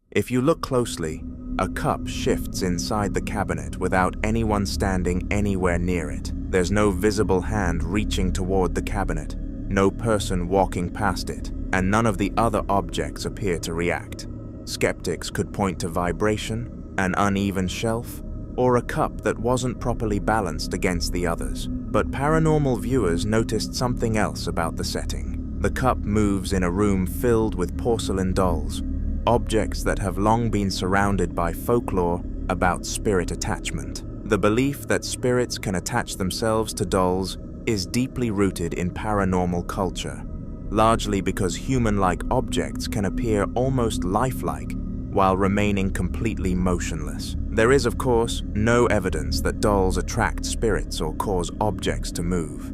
If you look closely, a cup shifts inside the cabinet without anyone standing anywhere near it. There's no visible hand reaching toward the cabinet, no person walking past it, and none of the other objects appear to react. Skeptics could point to vibration, an uneven shelf, or a cup that wasn't properly balanced against the others. But paranormal viewers noticed something else about the setting. The cup moves in a room filled with porcelain dolls, objects that have long been surrounded by folklore about spirit attachment. The belief that spirits can attach themselves to dolls is deeply rooted in paranormal culture, largely because human-like objects can appear almost lifelike while remaining completely motionless. There is, of course, no evidence that dolls attract spirits or cause objects to move.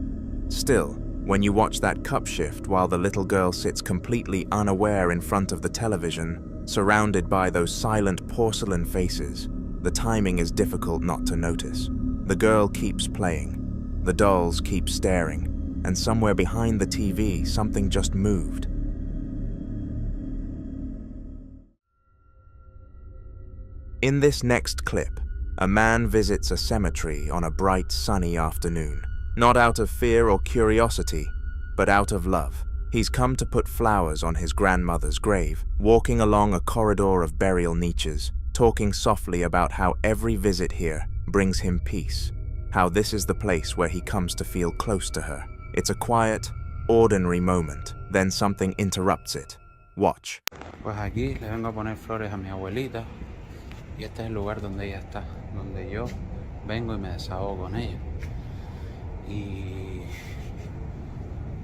Still, when you watch that cup shift while the little girl sits completely unaware in front of the television, surrounded by those silent porcelain faces, the timing is difficult not to notice. The girl keeps playing, the dolls keep staring, and somewhere behind the TV, something just moved. In this next clip, a man visits a cemetery on a bright, sunny afternoon. Not out of fear or curiosity, but out of love. He's come to put flowers on his grandmother's grave, walking along a corridor of burial niches, talking softly about how every visit here brings him peace, how this is the place where he comes to feel close to her. It's a quiet, ordinary moment, then something interrupts it. Watch. Pues aquí le vengo a poner flores a mi abuelita y este es el lugar donde ella está, donde yo vengo y me desahogo con ella. Y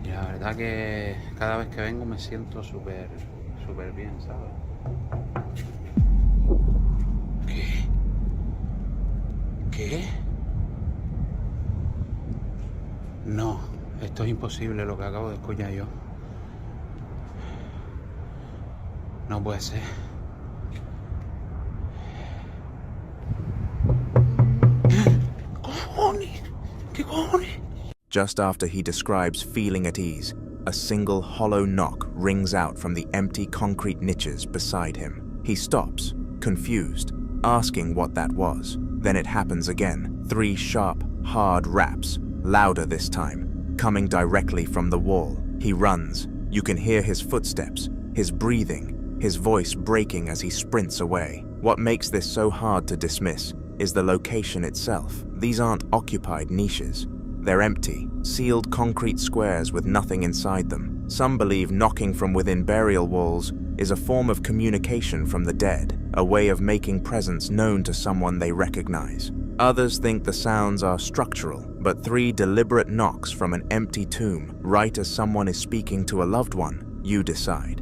la verdad que cada vez que vengo me siento súper bien, ¿sabes? ¿Qué? ¿Qué? No, esto es imposible lo que acabo de escuchar yo. No puede ser. ¿Qué cojones? Just after he describes feeling at ease, a single hollow knock rings out from the empty concrete niches beside him. He stops, confused, asking what that was. Then it happens again. 3 sharp, hard raps, louder this time, coming directly from the wall. He runs. You can hear his footsteps, his breathing, his voice breaking as he sprints away. What makes this so hard to dismiss is the location itself. These aren't occupied niches. They're empty, sealed concrete squares with nothing inside them. Some believe knocking from within burial walls is a form of communication from the dead, a way of making presence known to someone they recognize. Others think the sounds are structural, but 3 deliberate knocks from an empty tomb, right as someone is speaking to a loved one, you decide.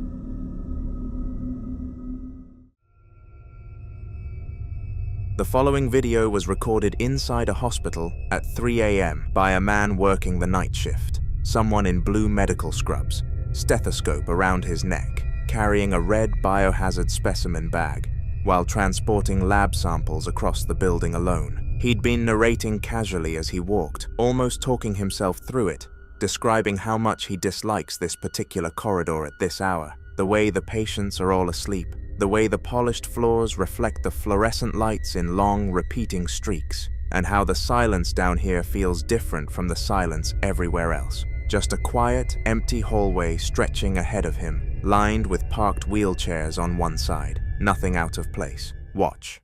The following video was recorded inside a hospital at 3 a.m. by a man working the night shift. Someone in blue medical scrubs, stethoscope around his neck, carrying a red biohazard specimen bag, while transporting lab samples across the building alone. He'd been narrating casually as he walked, almost talking himself through it, describing how much he dislikes this particular corridor at this hour, the way the patients are all asleep, the way the polished floors reflect the fluorescent lights in long, repeating streaks, and how the silence down here feels different from the silence everywhere else. Just a quiet, empty hallway stretching ahead of him, lined with parked wheelchairs on one side. Nothing out of place. Watch.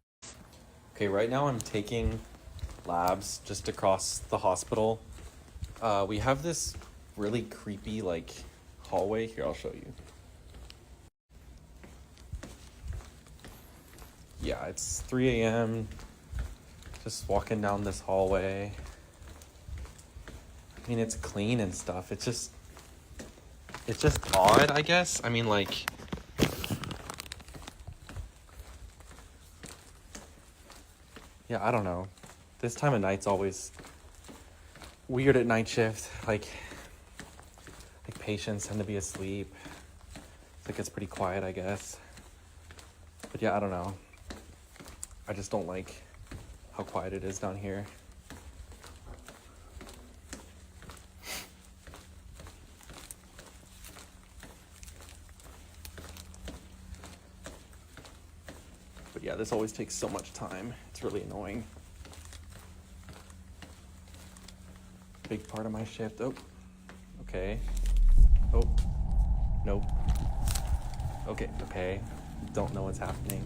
Okay, right now I'm taking labs just across the hospital. We have this really creepy, hallway. Here, I'll show you. Yeah, it's 3 a.m. Just walking down this hallway. I mean, it's clean and stuff. It's just odd, I guess. I mean, yeah, I don't know. This time of night's always weird at night shift. Like patients tend to be asleep. It's pretty quiet, I guess. But yeah, I don't know. I just don't like how quiet it is down here. But yeah, this always takes so much time. It's really annoying. Big part of my shift. Oh, okay. Oh, nope. Okay. Don't know what's happening.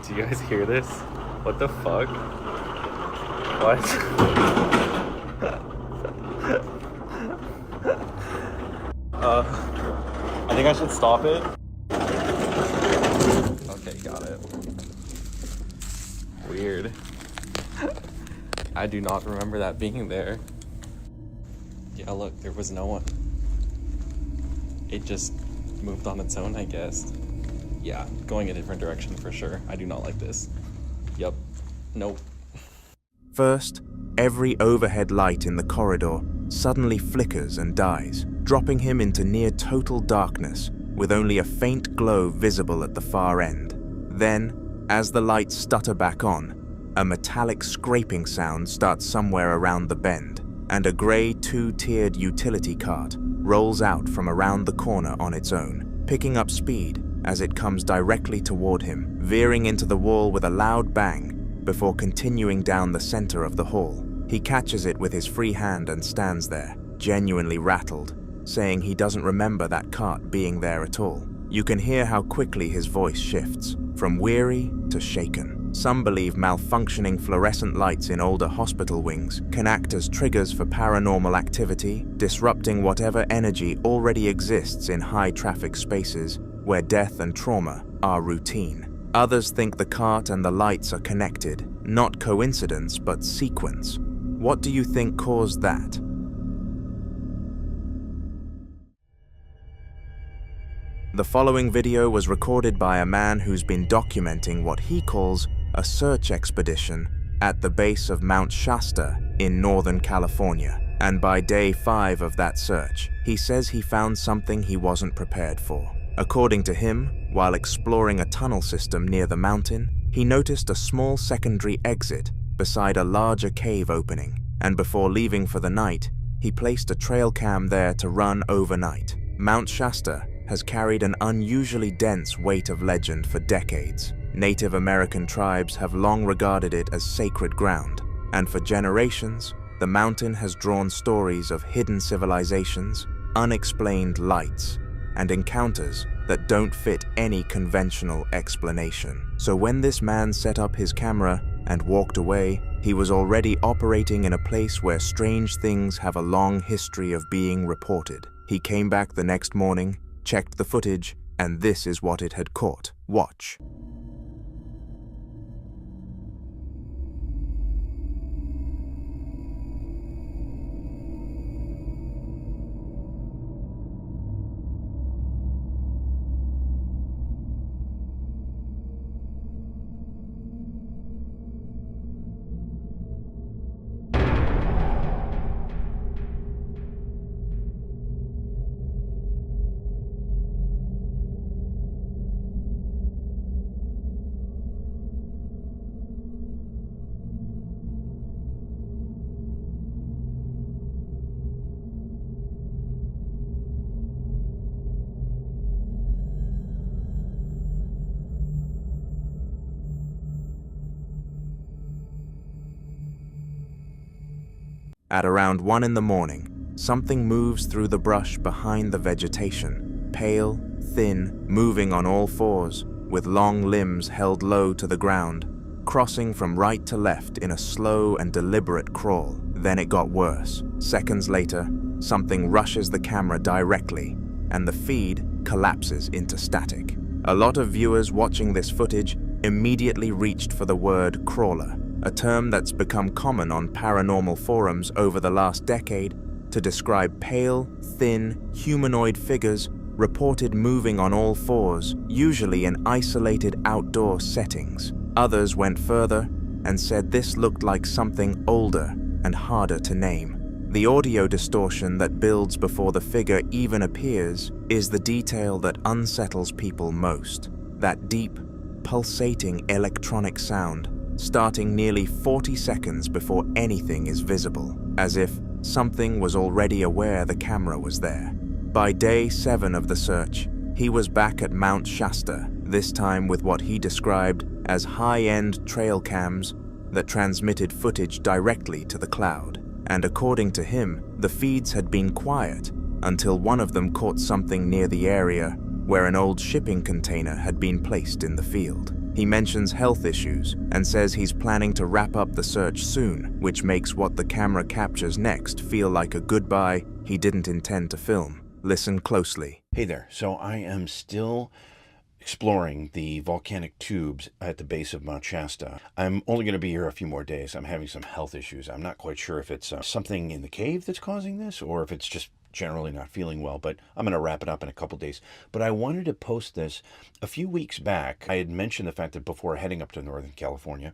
Do you guys hear this? What the fuck? What? I think I should stop it. Okay, got it. Weird. I do not remember that being there. Yeah, look, there was no one. It just moved on its own, I guess. Yeah, going a different direction for sure. I do not like this. Yep. Nope. First, every overhead light in the corridor suddenly flickers and dies, dropping him into near total darkness, with only a faint glow visible at the far end. Then, as the lights stutter back on, a metallic scraping sound starts somewhere around the bend, and a grey two-tiered utility cart rolls out from around the corner on its own, picking up speed as it comes directly toward him, veering into the wall with a loud bang before continuing down the center of the hall. He catches it with his free hand and stands there, genuinely rattled, saying he doesn't remember that cart being there at all. You can hear how quickly his voice shifts, from weary to shaken. Some believe malfunctioning fluorescent lights in older hospital wings can act as triggers for paranormal activity, disrupting whatever energy already exists in high-traffic spaces where death and trauma are routine. Others think the cart and the lights are connected, not coincidence but sequence. What do you think caused that? The following video was recorded by a man who's been documenting what he calls a search expedition at the base of Mount Shasta in Northern California. And by day 5 of that search, he says he found something he wasn't prepared for. According to him, while exploring a tunnel system near the mountain, he noticed a small secondary exit beside a larger cave opening, and before leaving for the night, he placed a trail cam there to run overnight. Mount Shasta has carried an unusually dense weight of legend for decades. Native American tribes have long regarded it as sacred ground, and for generations, the mountain has drawn stories of hidden civilizations, unexplained lights, and encounters that don't fit any conventional explanation. So when this man set up his camera and walked away, he was already operating in a place where strange things have a long history of being reported. He came back the next morning, checked the footage, and this is what it had caught. Watch. At around 1 in the morning, something moves through the brush behind the vegetation, pale, thin, moving on all fours, with long limbs held low to the ground, crossing from right to left in a slow and deliberate crawl. Then it got worse. Seconds later, something rushes the camera directly, and the feed collapses into static. A lot of viewers watching this footage immediately reached for the word crawler, a term that's become common on paranormal forums over the last decade to describe pale, thin, humanoid figures reported moving on all fours, usually in isolated outdoor settings. Others went further and said this looked like something older and harder to name. The audio distortion that builds before the figure even appears is the detail that unsettles people most. That deep, pulsating electronic sound, starting nearly 40 seconds before anything is visible, as if something was already aware the camera was there. By day 7 of the search, he was back at Mount Shasta, this time with what he described as high-end trail cams that transmitted footage directly to the cloud. And according to him, the feeds had been quiet until one of them caught something near the area where an old shipping container had been placed in the field. He mentions health issues and says he's planning to wrap up the search soon, which makes what the camera captures next feel like a goodbye he didn't intend to film. Listen closely. Hey there. So I am still exploring the volcanic tubes at the base of Mount Shasta. I'm only going to be here a few more days. I'm having some health issues. I'm not quite sure if it's something in the cave that's causing this or if it's just generally not feeling well, but I'm going to wrap it up in a couple days. But I wanted to post this. A few weeks back, I had mentioned the fact that before heading up to Northern California,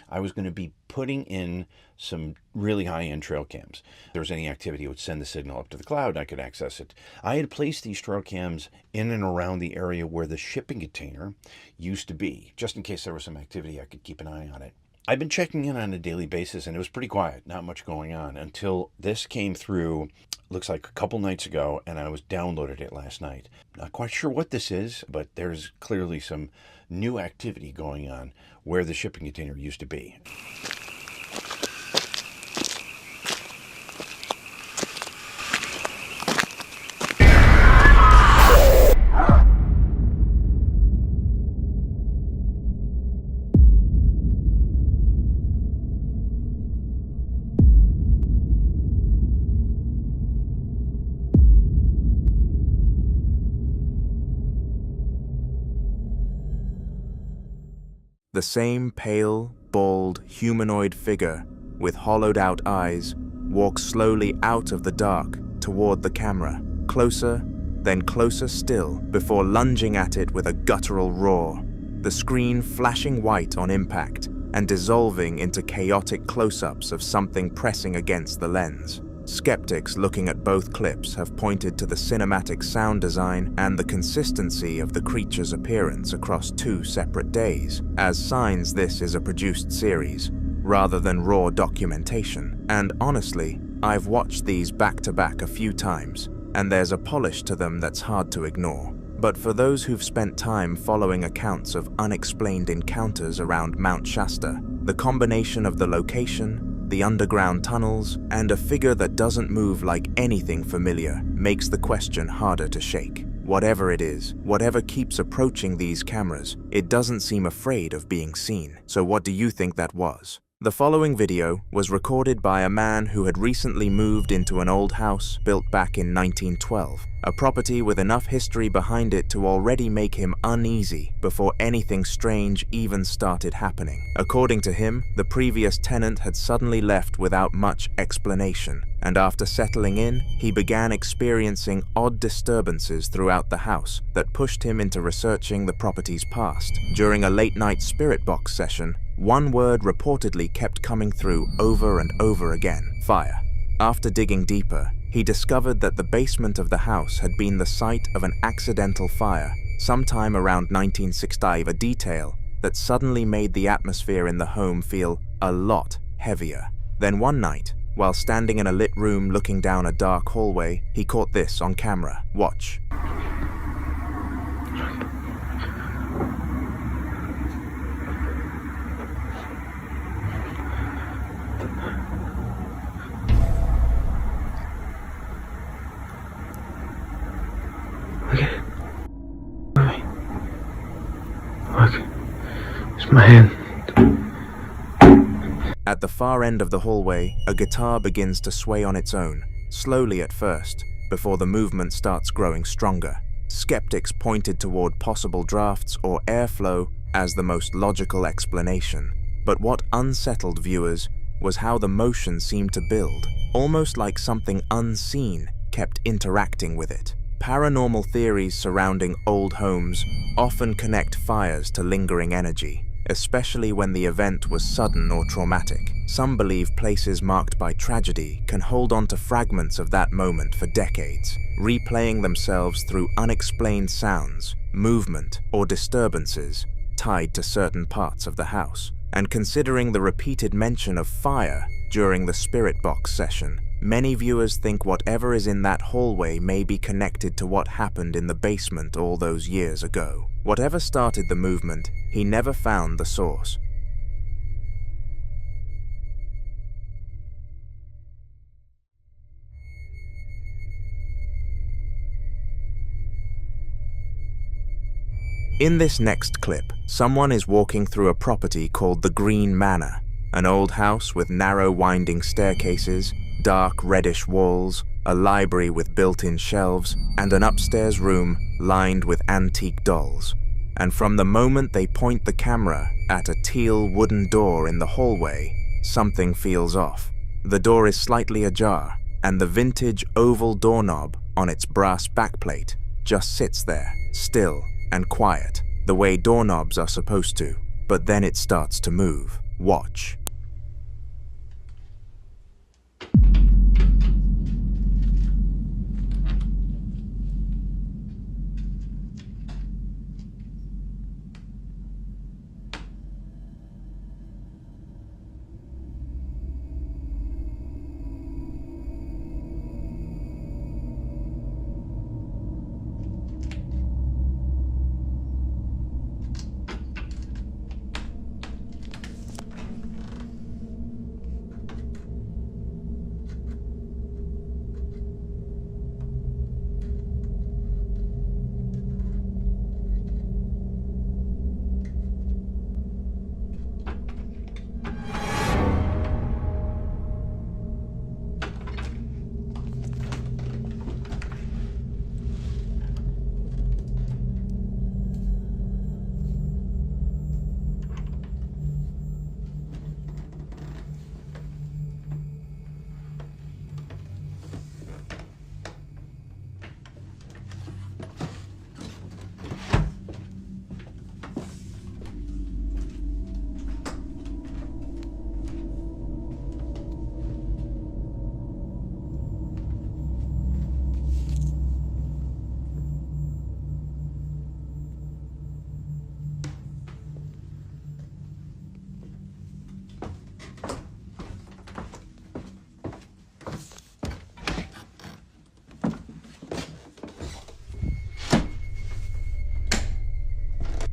I was going to be putting in some really high-end trail cams. If there was any activity, it would send the signal up to the cloud and I could access it. I had placed these trail cams in and around the area where the shipping container used to be, just in case there was some activity, I could keep an eye on it. I've been checking in on a daily basis and it was pretty quiet, not much going on until this came through, looks like a couple nights ago, and I was downloaded it last night. Not quite sure what this is, but there's clearly some new activity going on where the shipping container used to be. The same pale, bald, humanoid figure with hollowed-out eyes walks slowly out of the dark toward the camera, closer, then closer still, before lunging at it with a guttural roar, the screen flashing white on impact and dissolving into chaotic close-ups of something pressing against the lens. Skeptics looking at both clips have pointed to the cinematic sound design and the consistency of the creature's appearance across 2 separate days as signs this is a produced series, rather than raw documentation. And honestly, I've watched these back-to-back a few times, and there's a polish to them that's hard to ignore. But for those who've spent time following accounts of unexplained encounters around Mount Shasta, the combination of the location, the underground tunnels, and a figure that doesn't move like anything familiar makes the question harder to shake. Whatever it is, whatever keeps approaching these cameras, it doesn't seem afraid of being seen. So what do you think that was? The following video was recorded by a man who had recently moved into an old house built back in 1912, a property with enough history behind it to already make him uneasy before anything strange even started happening. According to him, the previous tenant had suddenly left without much explanation, and after settling in, he began experiencing odd disturbances throughout the house that pushed him into researching the property's past. During a late-night spirit box session, one word reportedly kept coming through over and over again: fire. After digging deeper, he discovered that the basement of the house had been the site of an accidental fire sometime around 1965, a detail that suddenly made the atmosphere in the home feel a lot heavier. Then one night, while standing in a lit room looking down a dark hallway, he caught this on camera. Watch. My hand. At the far end of the hallway, a guitar begins to sway on its own, slowly at first, before the movement starts growing stronger. Skeptics pointed toward possible drafts or airflow as the most logical explanation. But what unsettled viewers was how the motion seemed to build, almost like something unseen kept interacting with it. Paranormal theories surrounding old homes often connect fires to lingering energy, especially when the event was sudden or traumatic. Some believe places marked by tragedy can hold on to fragments of that moment for decades, replaying themselves through unexplained sounds, movement, or disturbances tied to certain parts of the house. And considering the repeated mention of fire during the spirit box session, many viewers think whatever is in that hallway may be connected to what happened in the basement all those years ago. Whatever started the movement, he never found the source. In this next clip, someone is walking through a property called the Green Manor, an old house with narrow winding staircases, dark reddish walls, a library with built-in shelves, and an upstairs room lined with antique dolls. And from the moment they point the camera at a teal wooden door in the hallway, something feels off. The door is slightly ajar, and the vintage oval doorknob on its brass backplate just sits there, still and quiet, the way doorknobs are supposed to. But then it starts to move. Watch.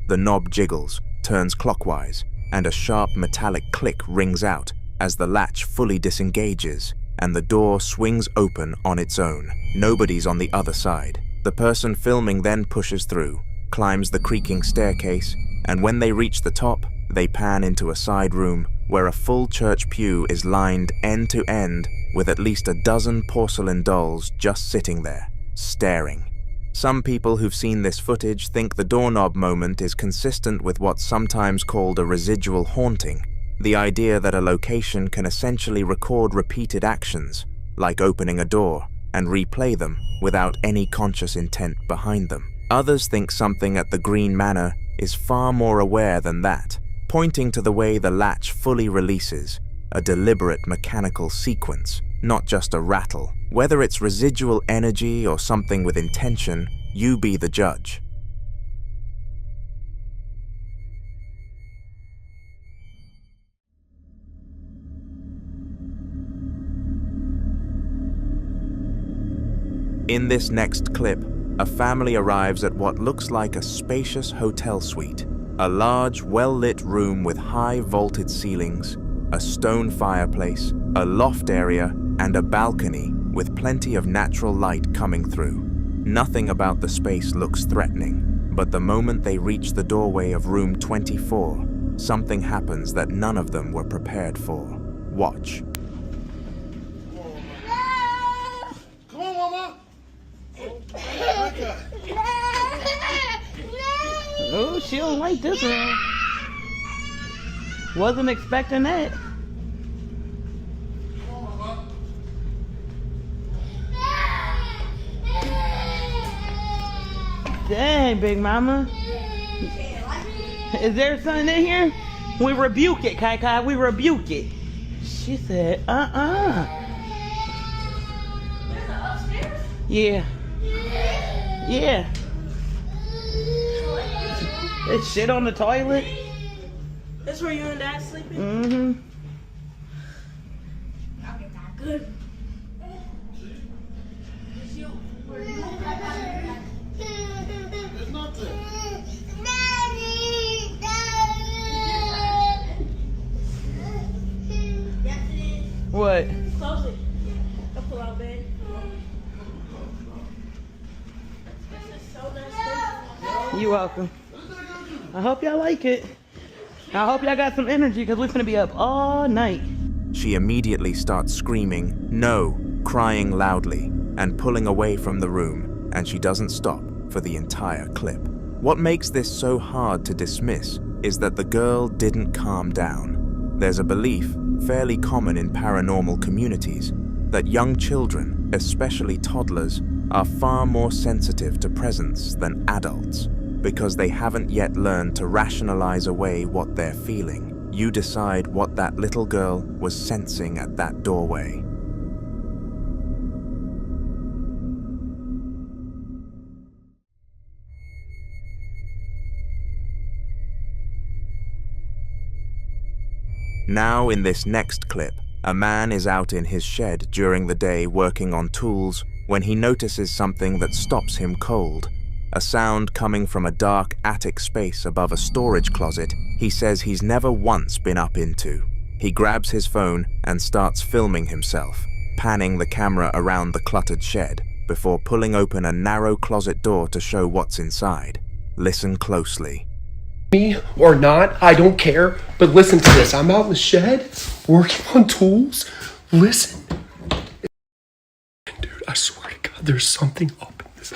The knob jiggles, turns clockwise, and a sharp metallic click rings out as the latch fully disengages and the door swings open on its own. Nobody's on the other side. The person filming then pushes through, climbs the creaking staircase, and when they reach the top, they pan into a side room where a full church pew is lined end to end with at least a dozen porcelain dolls just sitting there, staring. Some people who've seen this footage think the doorknob moment is consistent with what's sometimes called a residual haunting, the idea that a location can essentially record repeated actions, like opening a door, and replay them without any conscious intent behind them. Others think something at the Green Manor is far more aware than that, pointing to the way the latch fully releases, a deliberate mechanical sequence, not just a rattle. Whether it's residual energy or something with intention, you be the judge. In this next clip, a family arrives at what looks like a spacious hotel suite. A large, well-lit room with high vaulted ceilings, a stone fireplace, a loft area, and a balcony with plenty of natural light coming through. Nothing about the space looks threatening, but the moment they reach the doorway of room 24, something happens that none of them were prepared for. Watch. Come on, Mama. Oh, she don't like this one. Wasn't expecting that. Dang, Big Mama. Is there something in here? We rebuke it, Kai Kai. We rebuke it. She said, Yeah. Yeah. There's shit on the toilet. That's where you and Dad sleeping? Mm-hmm. Good. There's nothing. What? Close it. I'll pull out bed. This is so nice. You welcome. I hope y'all like it. I hope y'all got some energy because we're gonna be up all night. She immediately starts screaming, "No," crying loudly, and pulling away from the room, and she doesn't stop for the entire clip. What makes this so hard to dismiss is that the girl didn't calm down. There's a belief, fairly common in paranormal communities, that young children, especially toddlers, are far more sensitive to presence than adults because they haven't yet learned to rationalize away what they're feeling. You decide what that little girl was sensing at that doorway. Now in this next clip, a man is out in his shed during the day working on tools when he notices something that stops him cold. A sound coming from a dark attic space above a storage closet he says he's never once been up into. He grabs his phone and starts filming himself, panning the camera around the cluttered shed before pulling open a narrow closet door to show what's inside. Listen closely. Me or not, I don't care, but listen to this. I'm out in the shed working on tools. Listen. Dude, I swear to God, there's something up in this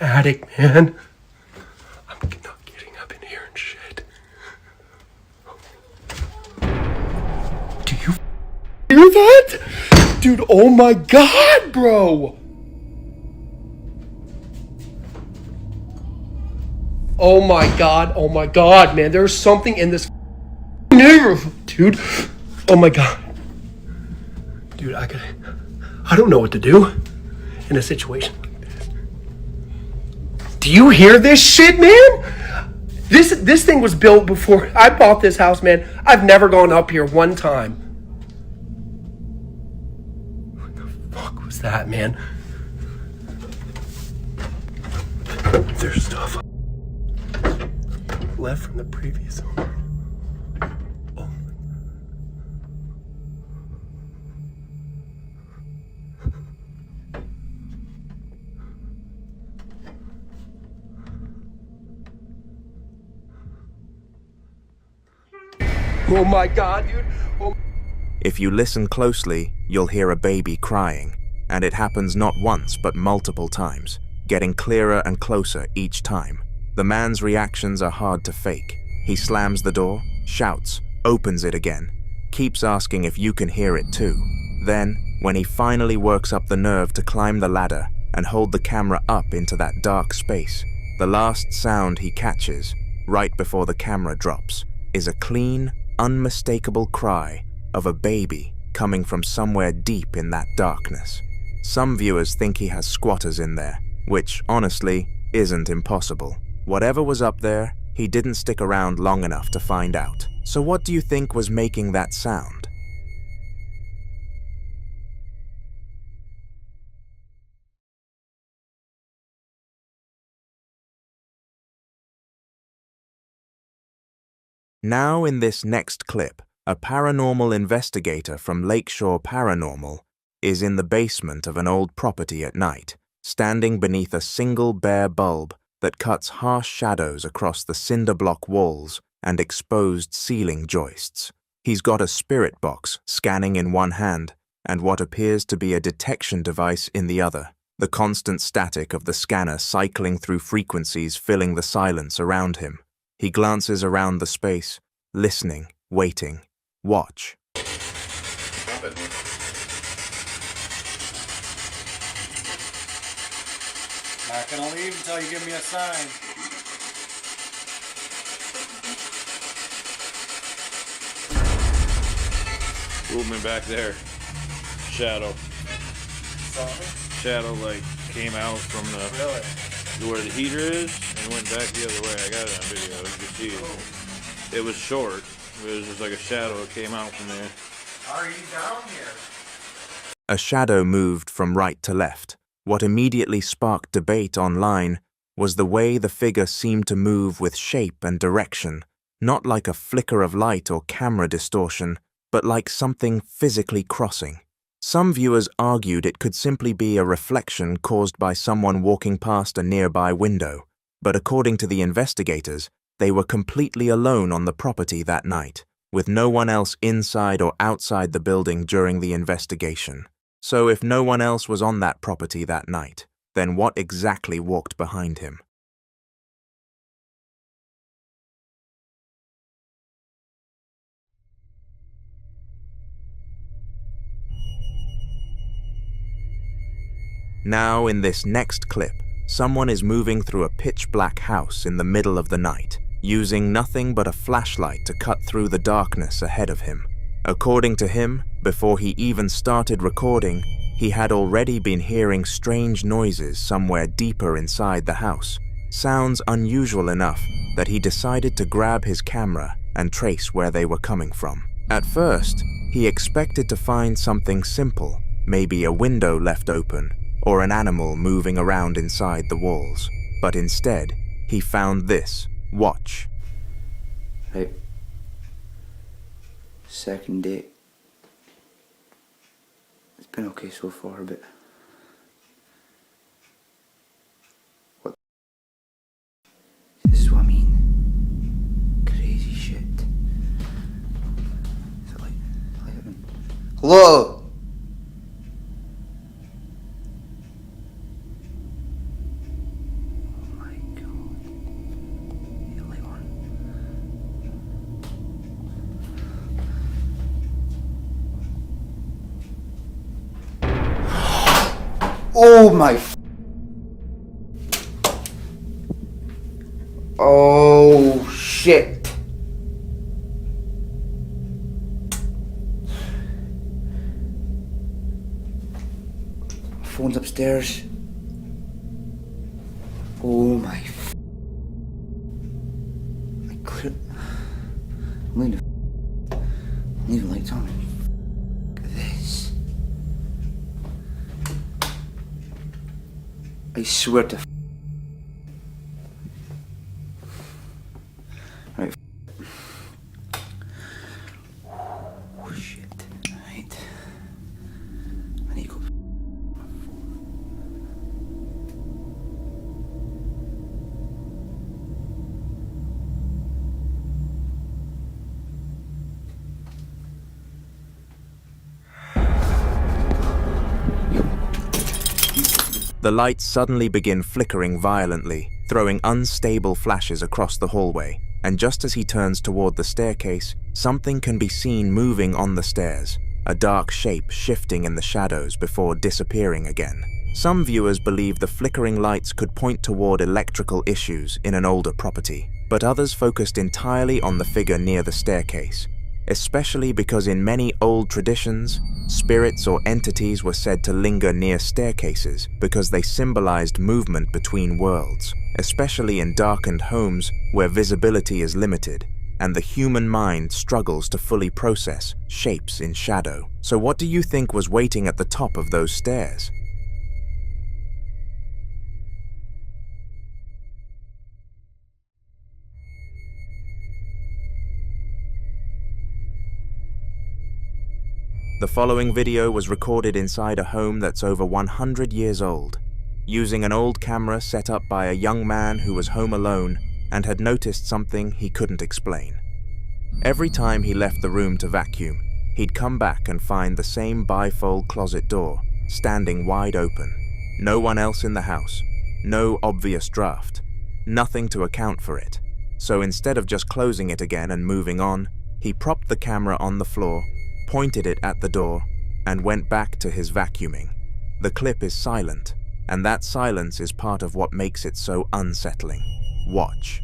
attic, man. I'm not getting up in here and shit. Do you hear that? Dude, oh my God, bro. Oh my God, man. There's something in this neighborhood, dude. Oh my God. Dude, I don't know what to do in a situation like this. Do you hear this shit, man? This thing was built before I bought this house, man. I've never gone up here one time. What the fuck was that, man? There's stuff left from the previous owner. Oh my God, dude. Oh. If you listen closely, you'll hear a baby crying, and it happens not once but multiple times, getting clearer and closer each time. The man's reactions are hard to fake. He slams the door, shouts, opens it again, keeps asking if you can hear it too. Then, when he finally works up the nerve to climb the ladder and hold the camera up into that dark space, the last sound he catches, right before the camera drops, is a clean, unmistakable cry of a baby coming from somewhere deep in that darkness. Some viewers think he has squatters in there, which, honestly, isn't impossible. Whatever was up there, he didn't stick around long enough to find out. So what do you think was making that sound? Now in this next clip, a paranormal investigator from Lakeshore Paranormal is in the basement of an old property at night, standing beneath a single bare bulb that cuts harsh shadows across the cinder block walls and exposed ceiling joists. He's got a spirit box scanning in one hand and what appears to be a detection device in the other. The constant static of the scanner cycling through frequencies filling the silence around him. He glances around the space, listening, waiting. Watch. Not gonna leave until you give me a sign. Movement back there. Shadow. Shadow like came out from the where the heater is and went back the other way. I got it on video. You can see it. It was short. It was just like a shadow that came out from there. Are you down here? A shadow moved from right to left. What immediately sparked debate online was the way the figure seemed to move with shape and direction, not like a flicker of light or camera distortion, but like something physically crossing. Some viewers argued it could simply be a reflection caused by someone walking past a nearby window, but according to the investigators, they were completely alone on the property that night, with no one else inside or outside the building during the investigation. So if no one else was on that property that night, then what exactly walked behind him? Now, in this next clip, someone is moving through a pitch-black house in the middle of the night, using nothing but a flashlight to cut through the darkness ahead of him. According to him, before he even started recording, he had already been hearing strange noises somewhere deeper inside the house, sounds unusual enough that he decided to grab his camera and trace where they were coming from. At first, he expected to find something simple, maybe a window left open, or an animal moving around inside the walls. But instead, he found this. Watch. Right. Second date. It's been okay so far, but... What? This is what I mean. Crazy shit. Is it like... Hello? Oh my Oh shit. Phone's upstairs. Oh my I clear I'm leaving lights on. Look at this. I swear to right. Oh shit. Right. I need to go. The lights suddenly begin flickering violently, throwing unstable flashes across the hallway, and just as he turns toward the staircase, something can be seen moving on the stairs, a dark shape shifting in the shadows before disappearing again. Some viewers believe the flickering lights could point toward electrical issues in an older property, but others focused entirely on the figure near the staircase, especially because in many old traditions, spirits or entities were said to linger near staircases because they symbolized movement between worlds, especially in darkened homes where visibility is limited and the human mind struggles to fully process shapes in shadow. So what do you think was waiting at the top of those stairs? The following video was recorded inside a home that's over 100 years old. Using an old camera set up by a young man who was home alone, and had noticed something he couldn't explain. Every time he left the room to vacuum, he'd come back and find the same bifold closet door standing wide open. No one else in the house, no obvious draft, nothing to account for it. So instead of just closing it again and moving on, he propped the camera on the floor, pointed it at the door, and went back to his vacuuming. The clip is silent, and that silence is part of what makes it so unsettling. Watch.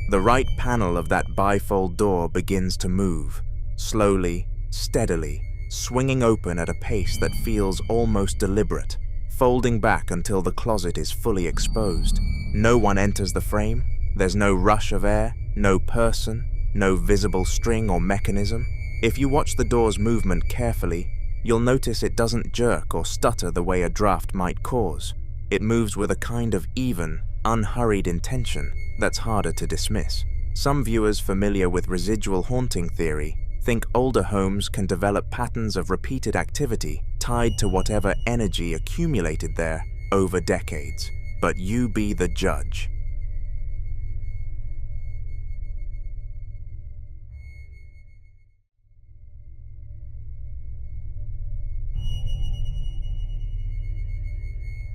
The right panel of that bifold door begins to move, slowly, steadily, swinging open at a pace that feels almost deliberate, folding back until the closet is fully exposed. No one enters the frame, there's no rush of air, no person, no visible string or mechanism. If you watch the door's movement carefully, you'll notice it doesn't jerk or stutter the way a draft might cause. It moves with a kind of even, unhurried intention that's harder to dismiss. Some viewers familiar with residual haunting theory think older homes can develop patterns of repeated activity tied to whatever energy accumulated there over decades. But you be the judge.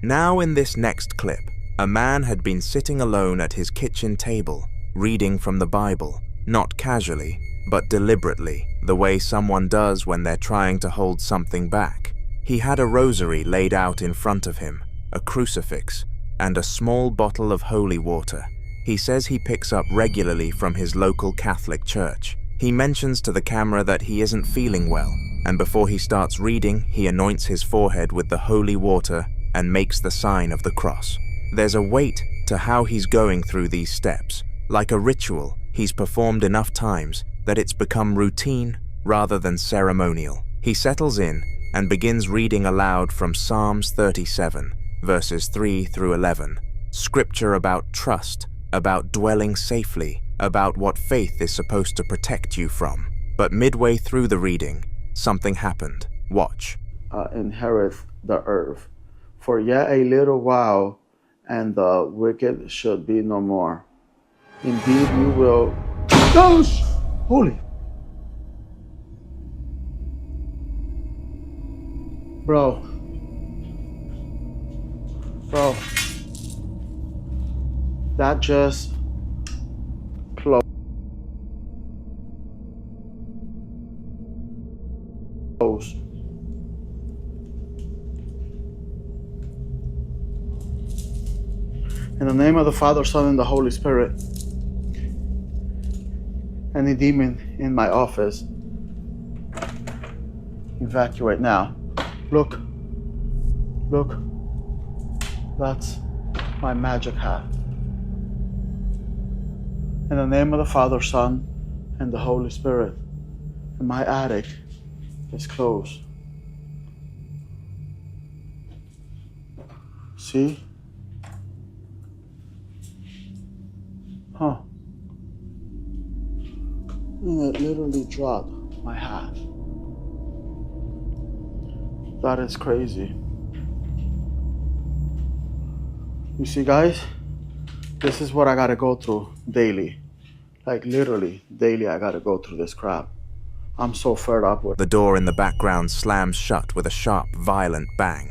Now in this next clip, a man had been sitting alone at his kitchen table, reading from the Bible, not casually, but deliberately, the way someone does when they're trying to hold something back. He had a rosary laid out in front of him, a crucifix, and a small bottle of holy water. He says he picks up regularly from his local Catholic church. He mentions to the camera that he isn't feeling well, and before he starts reading, he anoints his forehead with the holy water and makes the sign of the cross. There's a weight to how he's going through these steps, like a ritual he's performed enough times that it's become routine rather than ceremonial. He settles in and begins reading aloud from Psalms 37, verses 3 through 11, scripture about trust, about dwelling safely, about what faith is supposed to protect you from. But midway through the reading, something happened. Watch. Inherit the earth, for yet a little while, and the wicked should be no more. Indeed, you will. Gosh! Holy. Bro. That just closed. In the name of the Father, Son, and the Holy Spirit. Any demon in my office, evacuate now. Look. Look. That's my magic hat. In the name of the Father, Son, and the Holy Spirit. And my attic is closed. See? Huh. And it literally dropped my hat. That is crazy. You see, guys? This is what I gotta go through daily. Like literally, daily I gotta go through this crap. I'm so fed up with it. The door in the background slams shut with a sharp, violent bang.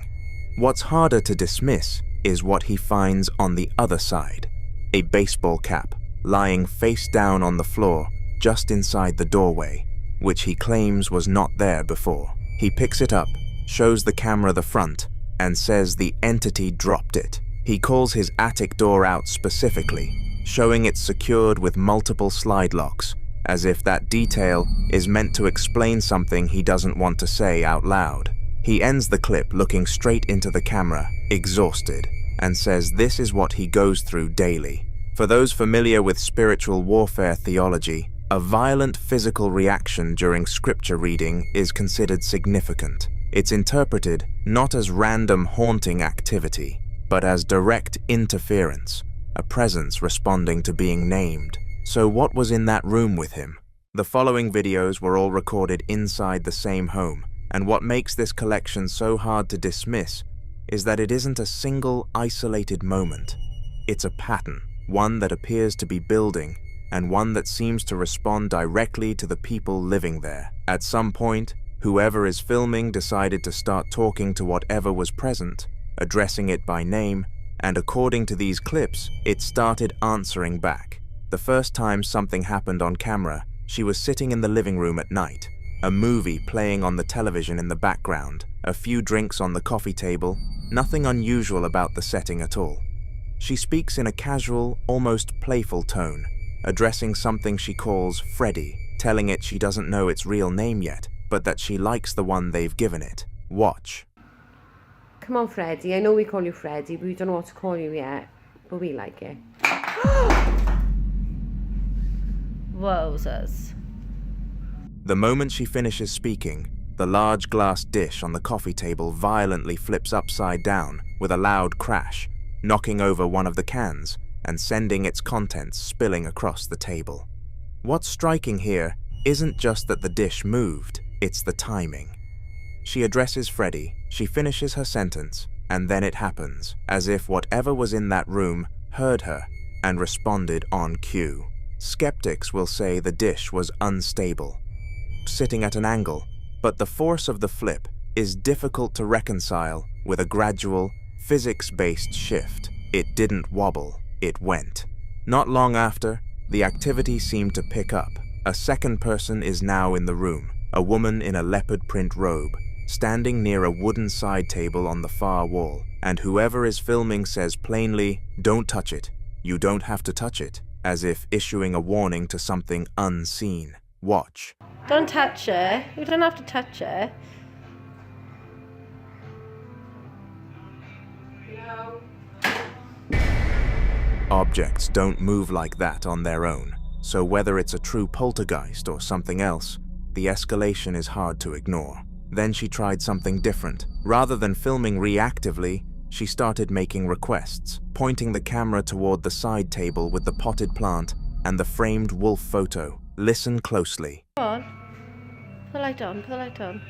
What's harder to dismiss is what he finds on the other side. A baseball cap, lying face down on the floor, just inside the doorway, which he claims was not there before. He picks it up, shows the camera the front, and says the entity dropped it. He calls his attic door out specifically, showing it secured with multiple slide locks, as if that detail is meant to explain something he doesn't want to say out loud. He ends the clip looking straight into the camera, exhausted, and says this is what he goes through daily. For those familiar with spiritual warfare theology, a violent physical reaction during scripture reading is considered significant. It's interpreted not as random haunting activity, but as direct interference, a presence responding to being named. So what was in that room with him? The following videos were all recorded inside the same home, and what makes this collection so hard to dismiss is that it isn't a single isolated moment. It's a pattern, one that appears to be building, and one that seems to respond directly to the people living there. At some point, whoever is filming decided to start talking to whatever was present, addressing it by name, and according to these clips, it started answering back. The first time something happened on camera, she was sitting in the living room at night, a movie playing on the television in the background, a few drinks on the coffee table, nothing unusual about the setting at all. She speaks in a casual, almost playful tone, addressing something she calls Freddy, telling it she doesn't know its real name yet, but that she likes the one they've given it. Watch. Come on, Freddy. I know we call you Freddy, but we don't know what to call you yet. But we like it. Wowzers. The moment she finishes speaking, the large glass dish on the coffee table violently flips upside down with a loud crash, knocking over one of the cans and sending its contents spilling across the table. What's striking here isn't just that the dish moved, it's the timing. She addresses Freddy, she finishes her sentence, and then it happens, as if whatever was in that room heard her and responded on cue. Skeptics will say the dish was unstable, sitting at an angle, but the force of the flip is difficult to reconcile with a gradual, physics-based shift. It didn't wobble, it went. Not long after, the activity seemed to pick up. A second person is now in the room, a woman in a leopard print robe, standing near a wooden side table on the far wall, and whoever is filming says plainly, "Don't touch it. You don't have to touch it," as if issuing a warning to something unseen. Watch. Don't touch it. You don't have to touch it. Objects don't move like that on their own, so whether it's a true poltergeist or something else, the escalation is hard to ignore. Then she tried something different. Rather than filming reactively, she started making requests, pointing the camera toward the side table with the potted plant and the framed wolf photo. Listen closely. Come on. Put the light on, put the light on.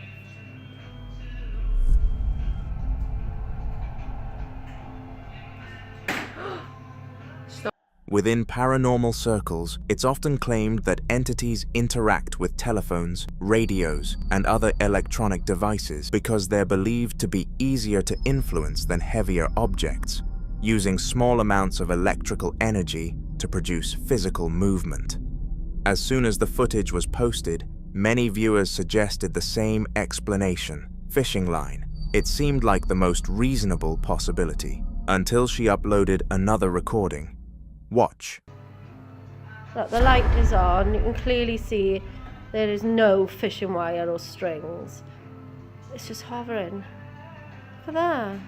Within paranormal circles, it's often claimed that entities interact with telephones, radios, and other electronic devices because they're believed to be easier to influence than heavier objects, using small amounts of electrical energy to produce physical movement. As soon as the footage was posted, many viewers suggested the same explanation: fishing line. It seemed like the most reasonable possibility, until she uploaded another recording. Watch. Look, the light is on. You can clearly see there is no fishing wire or strings. It's just hovering. Look at that.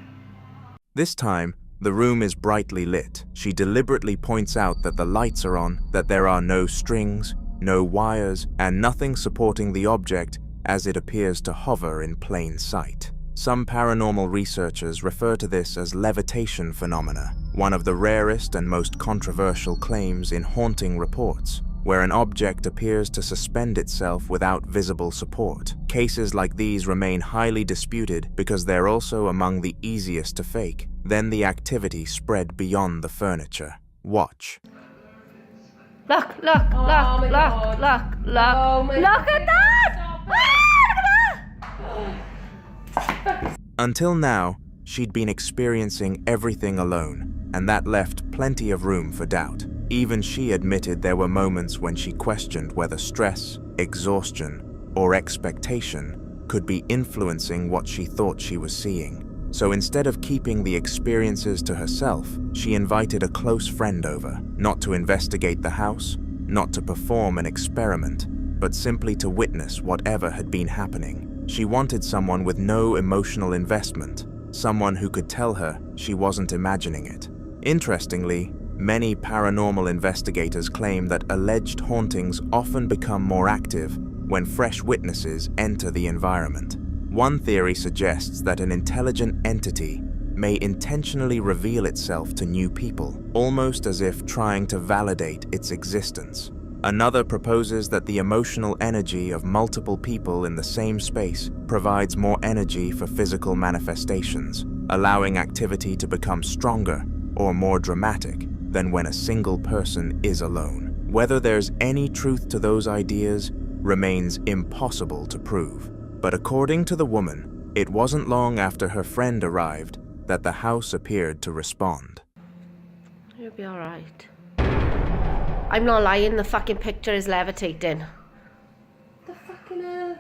This time, the room is brightly lit. She deliberately points out that the lights are on, that there are no strings, no wires, and nothing supporting the object as it appears to hover in plain sight. Some paranormal researchers refer to this as levitation phenomena, one of the rarest and most controversial claims in haunting reports, where an object appears to suspend itself without visible support. Cases like these remain highly disputed because they're also among the easiest to fake. Then the activity spread beyond the furniture. Watch. Look, look, look, look, look, look. Oh my Look at that! Until now, she'd been experiencing everything alone, and that left plenty of room for doubt. Even she admitted there were moments when she questioned whether stress, exhaustion, or expectation could be influencing what she thought she was seeing. So instead of keeping the experiences to herself, she invited a close friend over, not to investigate the house, not to perform an experiment, but simply to witness whatever had been happening. She wanted someone with no emotional investment, someone who could tell her she wasn't imagining it. Interestingly, many paranormal investigators claim that alleged hauntings often become more active when fresh witnesses enter the environment. One theory suggests that an intelligent entity may intentionally reveal itself to new people, almost as if trying to validate its existence. Another proposes that the emotional energy of multiple people in the same space provides more energy for physical manifestations, allowing activity to become stronger or more dramatic than when a single person is alone. Whether there's any truth to those ideas remains impossible to prove. But according to the woman, it wasn't long after her friend arrived that the house appeared to respond. You'll be alright. I'm not lying, the fucking picture is levitating. The fucking hell?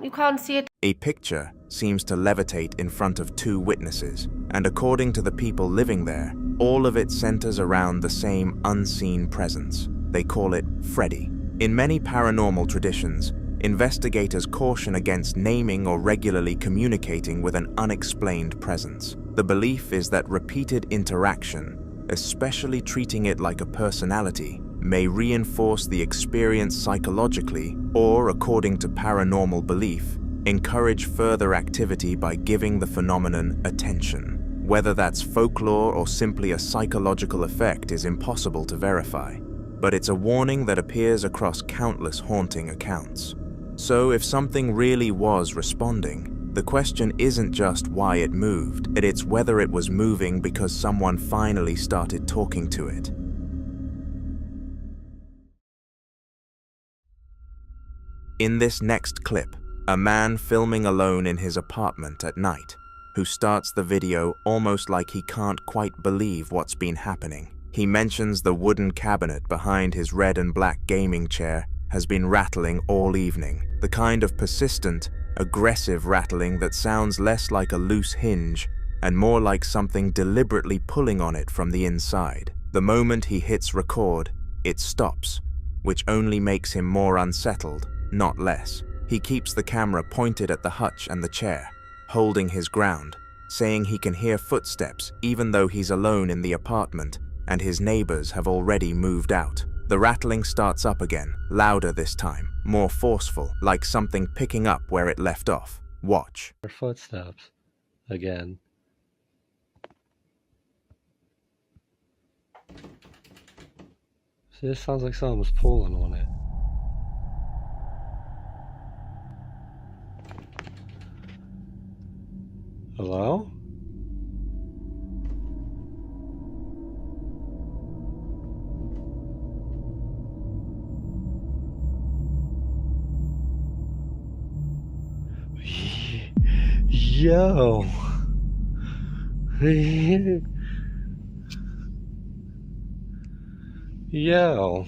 You can't see it. A picture seems to levitate in front of two witnesses, and according to the people living there, all of it centers around the same unseen presence. They call it Freddy. In many paranormal traditions, investigators caution against naming or regularly communicating with an unexplained presence. The belief is that repeated interaction, especially treating it like a personality, may reinforce the experience psychologically or, according to paranormal belief, encourage further activity by giving the phenomenon attention. Whether that's folklore or simply a psychological effect is impossible to verify, but it's a warning that appears across countless haunting accounts. So if something really was responding, the question isn't just why it moved, it's whether it was moving because someone finally started talking to it. In this next clip, a man filming alone in his apartment at night, who starts the video almost like he can't quite believe what's been happening. He mentions the wooden cabinet behind his red and black gaming chair has been rattling all evening, the kind of persistent, aggressive rattling that sounds less like a loose hinge and more like something deliberately pulling on it from the inside. The moment he hits record, it stops, which only makes him more unsettled, not less. He keeps the camera pointed at the hutch and the chair, holding his ground, saying he can hear footsteps even though he's alone in the apartment and his neighbors have already moved out. The rattling starts up again, louder this time, more forceful, like something picking up where it left off. Watch. Footsteps. Again. See, this sounds like someone was pulling on it. Hello? Yo. Yo.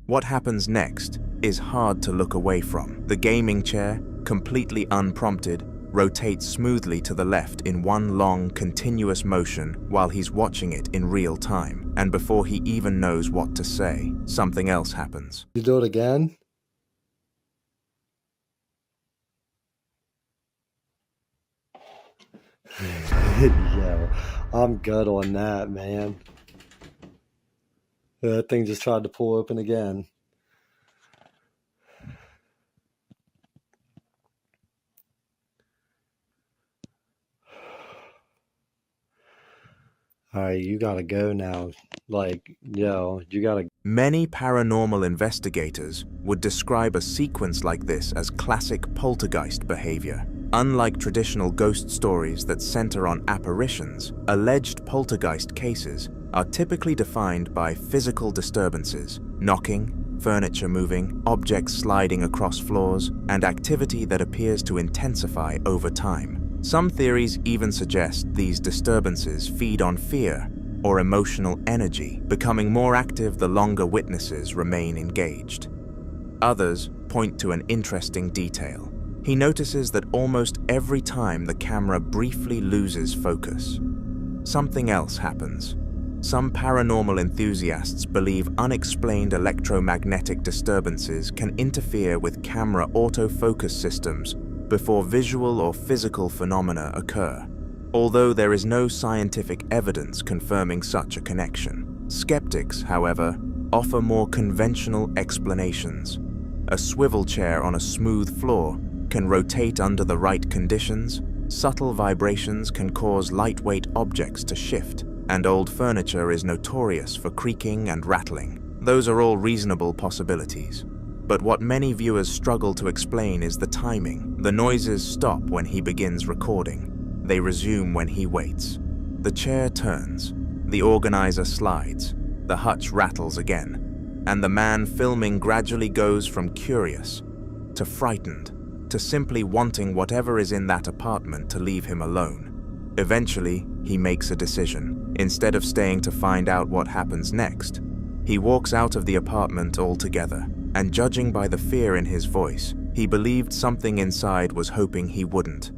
What happens next is hard to look away from. The gaming chair, completely unprompted, rotates smoothly to the left in one long, continuous motion while he's watching it in real time. And before he even knows what to say, something else happens. You do it again? Yo, I'm good on that, man. That thing just tried to pull open again. Alright, you gotta go now. Like, yo, you gotta... Many paranormal investigators would describe a sequence like this as classic poltergeist behavior. Unlike traditional ghost stories that center on apparitions, alleged poltergeist cases are typically defined by physical disturbances, knocking, furniture moving, objects sliding across floors, and activity that appears to intensify over time. Some theories even suggest these disturbances feed on fear or emotional energy, becoming more active the longer witnesses remain engaged. Others point to an interesting detail. He notices that almost every time the camera briefly loses focus, something else happens. Some paranormal enthusiasts believe unexplained electromagnetic disturbances can interfere with camera autofocus systems before visual or physical phenomena occur. Although there is no scientific evidence confirming such a connection, skeptics, however, offer more conventional explanations. A swivel chair on a smooth floor can rotate under the right conditions, subtle vibrations can cause lightweight objects to shift, and old furniture is notorious for creaking and rattling. Those are all reasonable possibilities. But what many viewers struggle to explain is the timing. The noises stop when he begins recording. They resume when he waits. The chair turns, the organizer slides, the hutch rattles again, and the man filming gradually goes from curious to frightened to simply wanting whatever is in that apartment to leave him alone. Eventually, he makes a decision. Instead of staying to find out what happens next, he walks out of the apartment altogether, and judging by the fear in his voice, he believed something inside was hoping he wouldn't.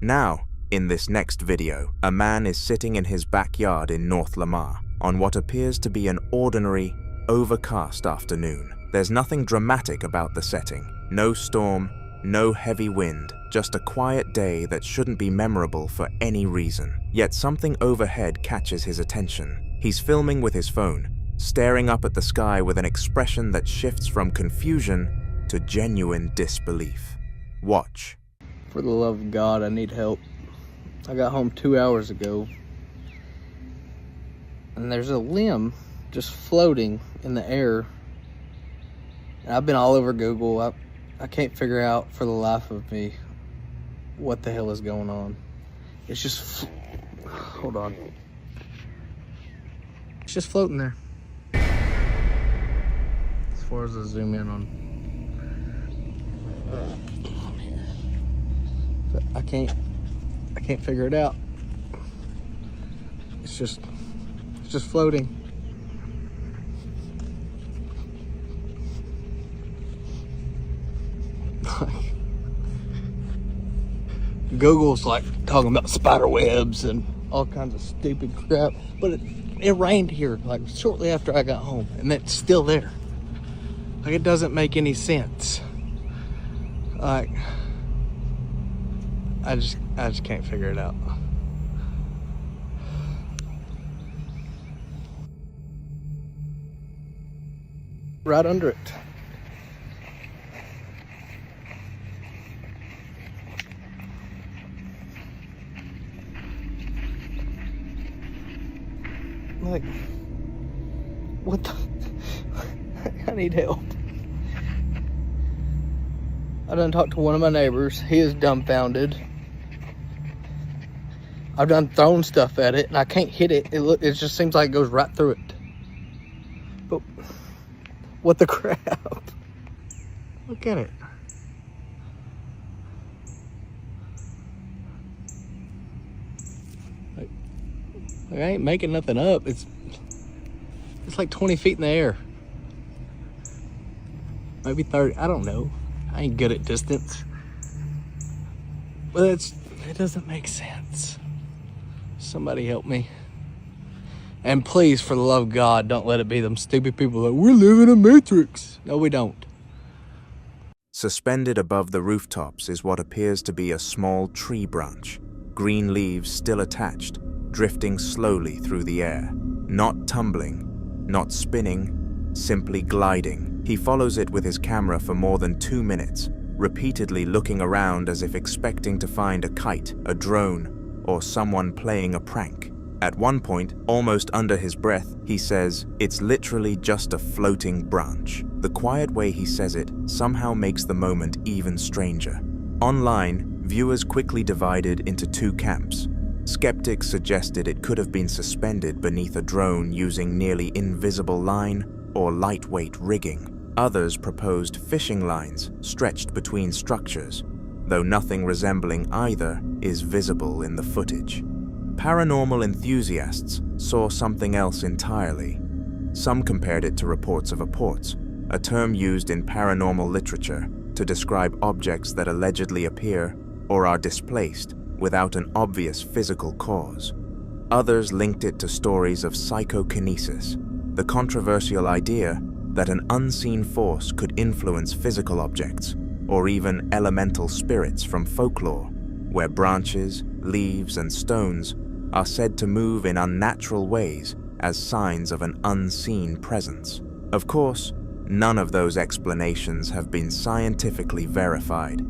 Now, in this next video, a man is sitting in his backyard in North Lamar on what appears to be an ordinary, overcast afternoon. There's nothing dramatic about the setting. No storm, no heavy wind, just a quiet day that shouldn't be memorable for any reason. Yet something overhead catches his attention. He's filming with his phone, staring up at the sky with an expression that shifts from confusion to genuine disbelief. Watch. For the love of God, I need help. I got home 2 hours ago, and there's a limb just floating in the air. And I've been all over Google. I can't figure out for the life of me what the hell is going on. It's just, hold on. It's just floating there. As far as I zoom in on here. But I can't figure it out. It's just floating. Google's like talking about spider webs and all kinds of stupid crap, but it rained here like shortly after I got home, and it's still there. Like, it doesn't make any sense. Like, I just can't figure it out. Right under it. Like, what the? I need help. I done talked to one of my neighbors. He is dumbfounded. I've done thrown stuff at it, and I can't hit it. It just seems like it goes right through it. But what the crap? Look at it. Like, I ain't making nothing up. It's like 20 feet in the air. maybe 30. I don't know. I ain't good at distance. But it doesn't make sense. Somebody help me. And please, for the love of God, don't let it be them stupid people that we live in a matrix. No, we don't. Suspended above the rooftops is what appears to be a small tree branch, green leaves still attached, drifting slowly through the air. Not tumbling, not spinning, simply gliding. He follows it with his camera for more than 2 minutes, repeatedly looking around as if expecting to find a kite, a drone, or someone playing a prank. At one point, almost under his breath, he says, "It's literally just a floating branch." The quiet way he says it somehow makes the moment even stranger. Online, viewers quickly divided into 2 camps. Skeptics suggested it could have been suspended beneath a drone using nearly invisible line or lightweight rigging. Others proposed fishing lines stretched between structures, though nothing resembling either is visible in the footage. Paranormal enthusiasts saw something else entirely. Some compared it to reports of apports, a term used in paranormal literature to describe objects that allegedly appear or are displaced without an obvious physical cause. Others linked it to stories of psychokinesis, the controversial idea that an unseen force could influence physical objects, or even elemental spirits from folklore, where branches, leaves, and stones are said to move in unnatural ways as signs of an unseen presence. Of course, none of those explanations have been scientifically verified,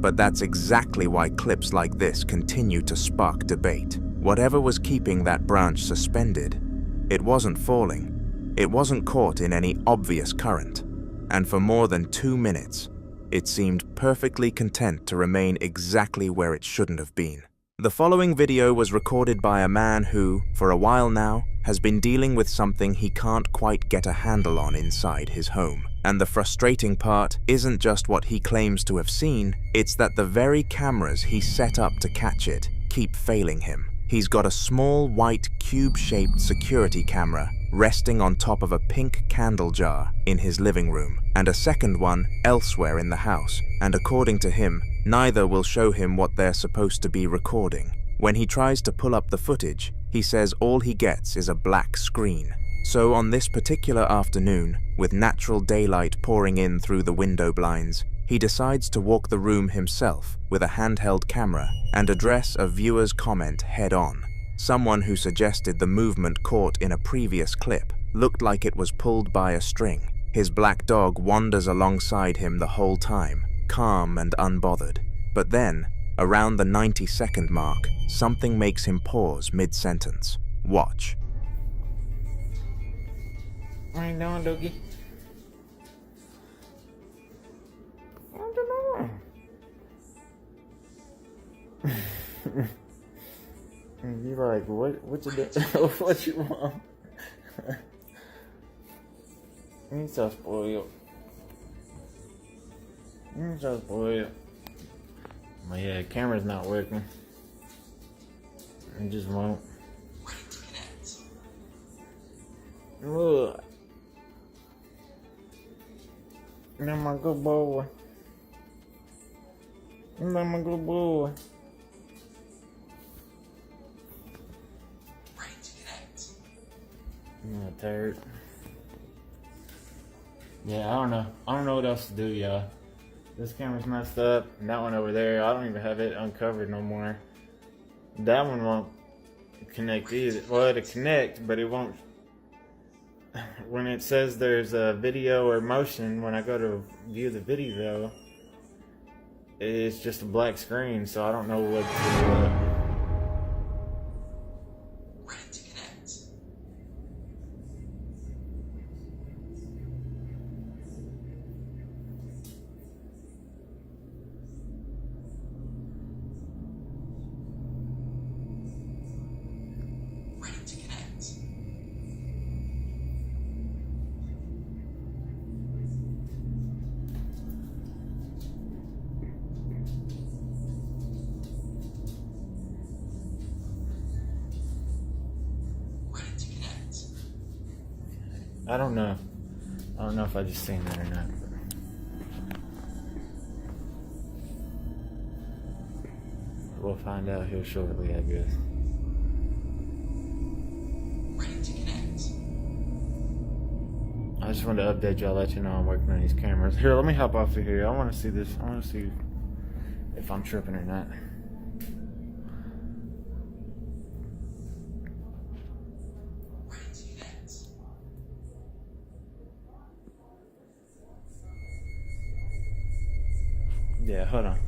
but that's exactly why clips like this continue to spark debate. Whatever was keeping that branch suspended, it wasn't falling, it wasn't caught in any obvious current, and for more than 2 minutes, it seemed perfectly content to remain exactly where it shouldn't have been. The following video was recorded by a man who, for a while now, has been dealing with something he can't quite get a handle on inside his home. And the frustrating part isn't just what he claims to have seen, it's that the very cameras he set up to catch it keep failing him. He's got a small white cube-shaped security camera resting on top of a pink candle jar in his living room, and a second one elsewhere in the house, and according to him, neither will show him what they're supposed to be recording. When he tries to pull up the footage, he says all he gets is a black screen. So on this particular afternoon, with natural daylight pouring in through the window blinds, he decides to walk the room himself with a handheld camera and address a viewer's comment head-on. Someone who suggested the movement caught in a previous clip looked like it was pulled by a string. His black dog wanders alongside him the whole time, calm and unbothered. But then, around the 90-second mark, something makes him pause mid-sentence. Watch. What you doing, Doogie? What you doing? You're like, what you doing? What you want? You're so spoiled. You're so spoiled. Well, yeah, the camera's not working. It just won't. Look. You're my good boy. You're my good boy. I'm not tired. Yeah, I don't know. I don't know what else to do, y'all. This camera's messed up. And that one over there, I don't even have it uncovered no more. That one won't connect either. Well, it'll connect, but it won't. When it says there's a video or motion, when I go to view the video, it's just a black screen, so I don't know what to I don't know. I don't know if I just seen that or not. We'll find out here shortly, I guess. I just wanted to update y'all, let you know I'm working on these cameras. Here, let me hop off of here. I want to see this. I want to see if I'm tripping or not. Yeah, hold on.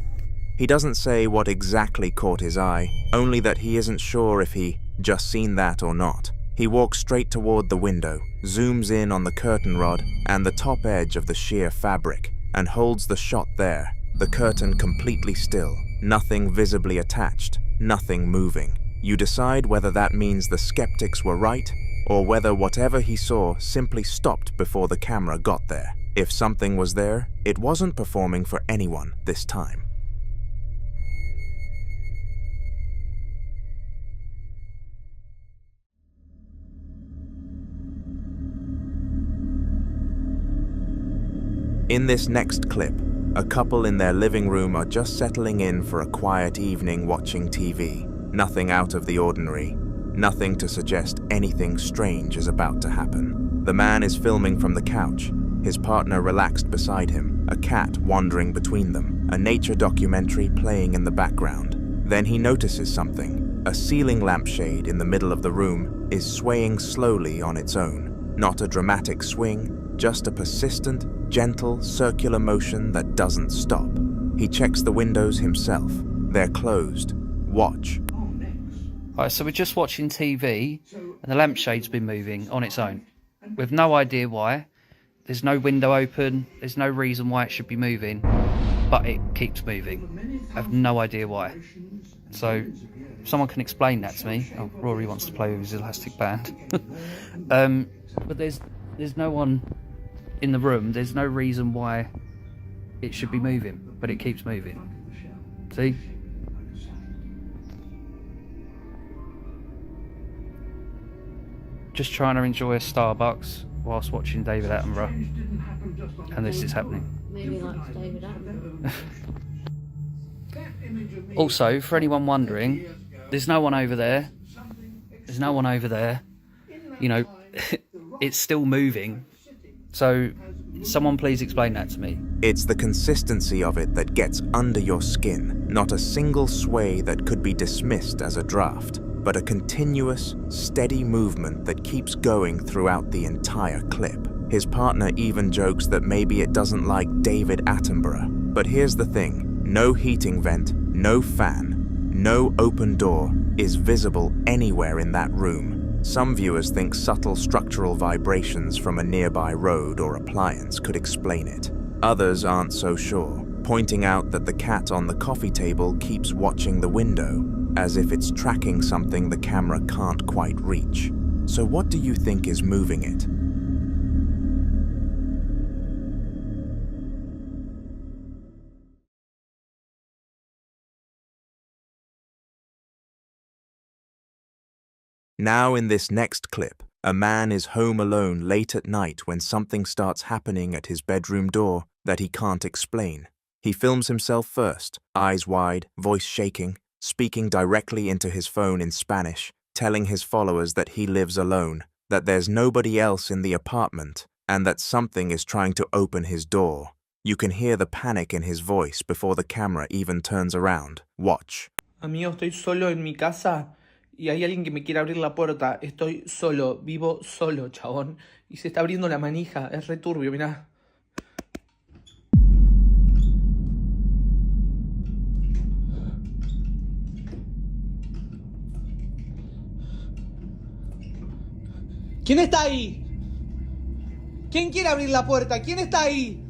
He doesn't say what exactly caught his eye, only that he isn't sure if he just seen that or not. He walks straight toward the window, zooms in on the curtain rod and the top edge of the sheer fabric, and holds the shot there, the curtain completely still, nothing visibly attached, nothing moving. You decide whether that means the skeptics were right, or whether whatever he saw simply stopped before the camera got there. If something was there, it wasn't performing for anyone this time. In this next clip, a couple in their living room are just settling in for a quiet evening watching TV. Nothing out of the ordinary, nothing to suggest anything strange is about to happen. The man is filming from the couch, his partner relaxed beside him, a cat wandering between them, a nature documentary playing in the background. Then he notices something. A ceiling lampshade in the middle of the room is swaying slowly on its own. Not a dramatic swing, just a persistent, gentle, circular motion that doesn't stop. He checks the windows himself. They're closed. Watch. Right, so we're just watching TV, and the lampshade's been moving on its own. We've no idea why. There's no window open. There's no reason why it should be moving, but it keeps moving. I have no idea why. So, if someone can explain that to me. Oh, Rory wants to play with his elastic band. But there's no one in the room. There's no reason why it should be moving, but it keeps moving. See? Just trying to enjoy a Starbucks whilst watching David Attenborough, and this is happening. Maybe likes David Attenborough. Also, for anyone wondering, there's no one over there. There's no one over there. You know, it's still moving. So, someone please explain that to me. It's the consistency of it that gets under your skin, not a single sway that could be dismissed as a draft, but a continuous, steady movement that keeps going throughout the entire clip. His partner even jokes that maybe it doesn't like David Attenborough. But here's the thing, no heating vent, no fan, no open door is visible anywhere in that room. Some viewers think subtle structural vibrations from a nearby road or appliance could explain it. Others aren't so sure, pointing out that the cat on the coffee table keeps watching the window, as if it's tracking something the camera can't quite reach. So what do you think is moving it? Now in this next clip, a man is home alone late at night when something starts happening at his bedroom door that he can't explain. He films himself first, eyes wide, voice shaking, speaking directly into his phone in Spanish, telling his followers that he lives alone, that there's nobody else in the apartment, and that something is trying to open his door. You can hear the panic in his voice before the camera even turns around. Watch. Amigo, estoy solo en mi casa y hay alguien que me quiere abrir la puerta. Estoy solo, vivo solo, chabón. Y se está abriendo la manija, es returbio, mirá. ¿Quién está ahí? ¿Quién quiere abrir la puerta? ¿Quién está ahí?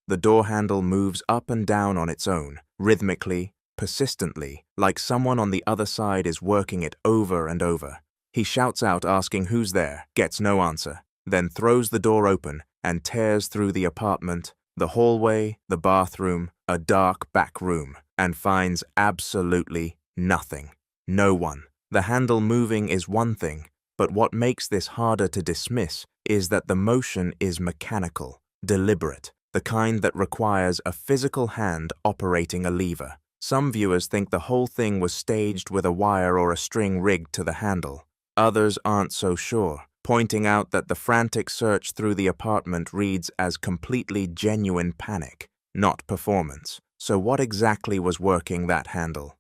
The door handle moves up and down on its own, rhythmically, persistently, like someone on the other side is working it over and over. He shouts out asking who's there, gets no answer, then throws the door open and tears through the apartment, the hallway, the bathroom, a dark back room, and finds absolutely Nothing. No one. The handle moving is one thing, but what makes this harder to dismiss is that the motion is mechanical, deliberate, the kind that requires a physical hand operating a lever. Some viewers think the whole thing was staged with a wire or a string rigged to the handle. Others aren't so sure, pointing out that the frantic search through the apartment reads as completely genuine panic, not performance. So what exactly was working that handle?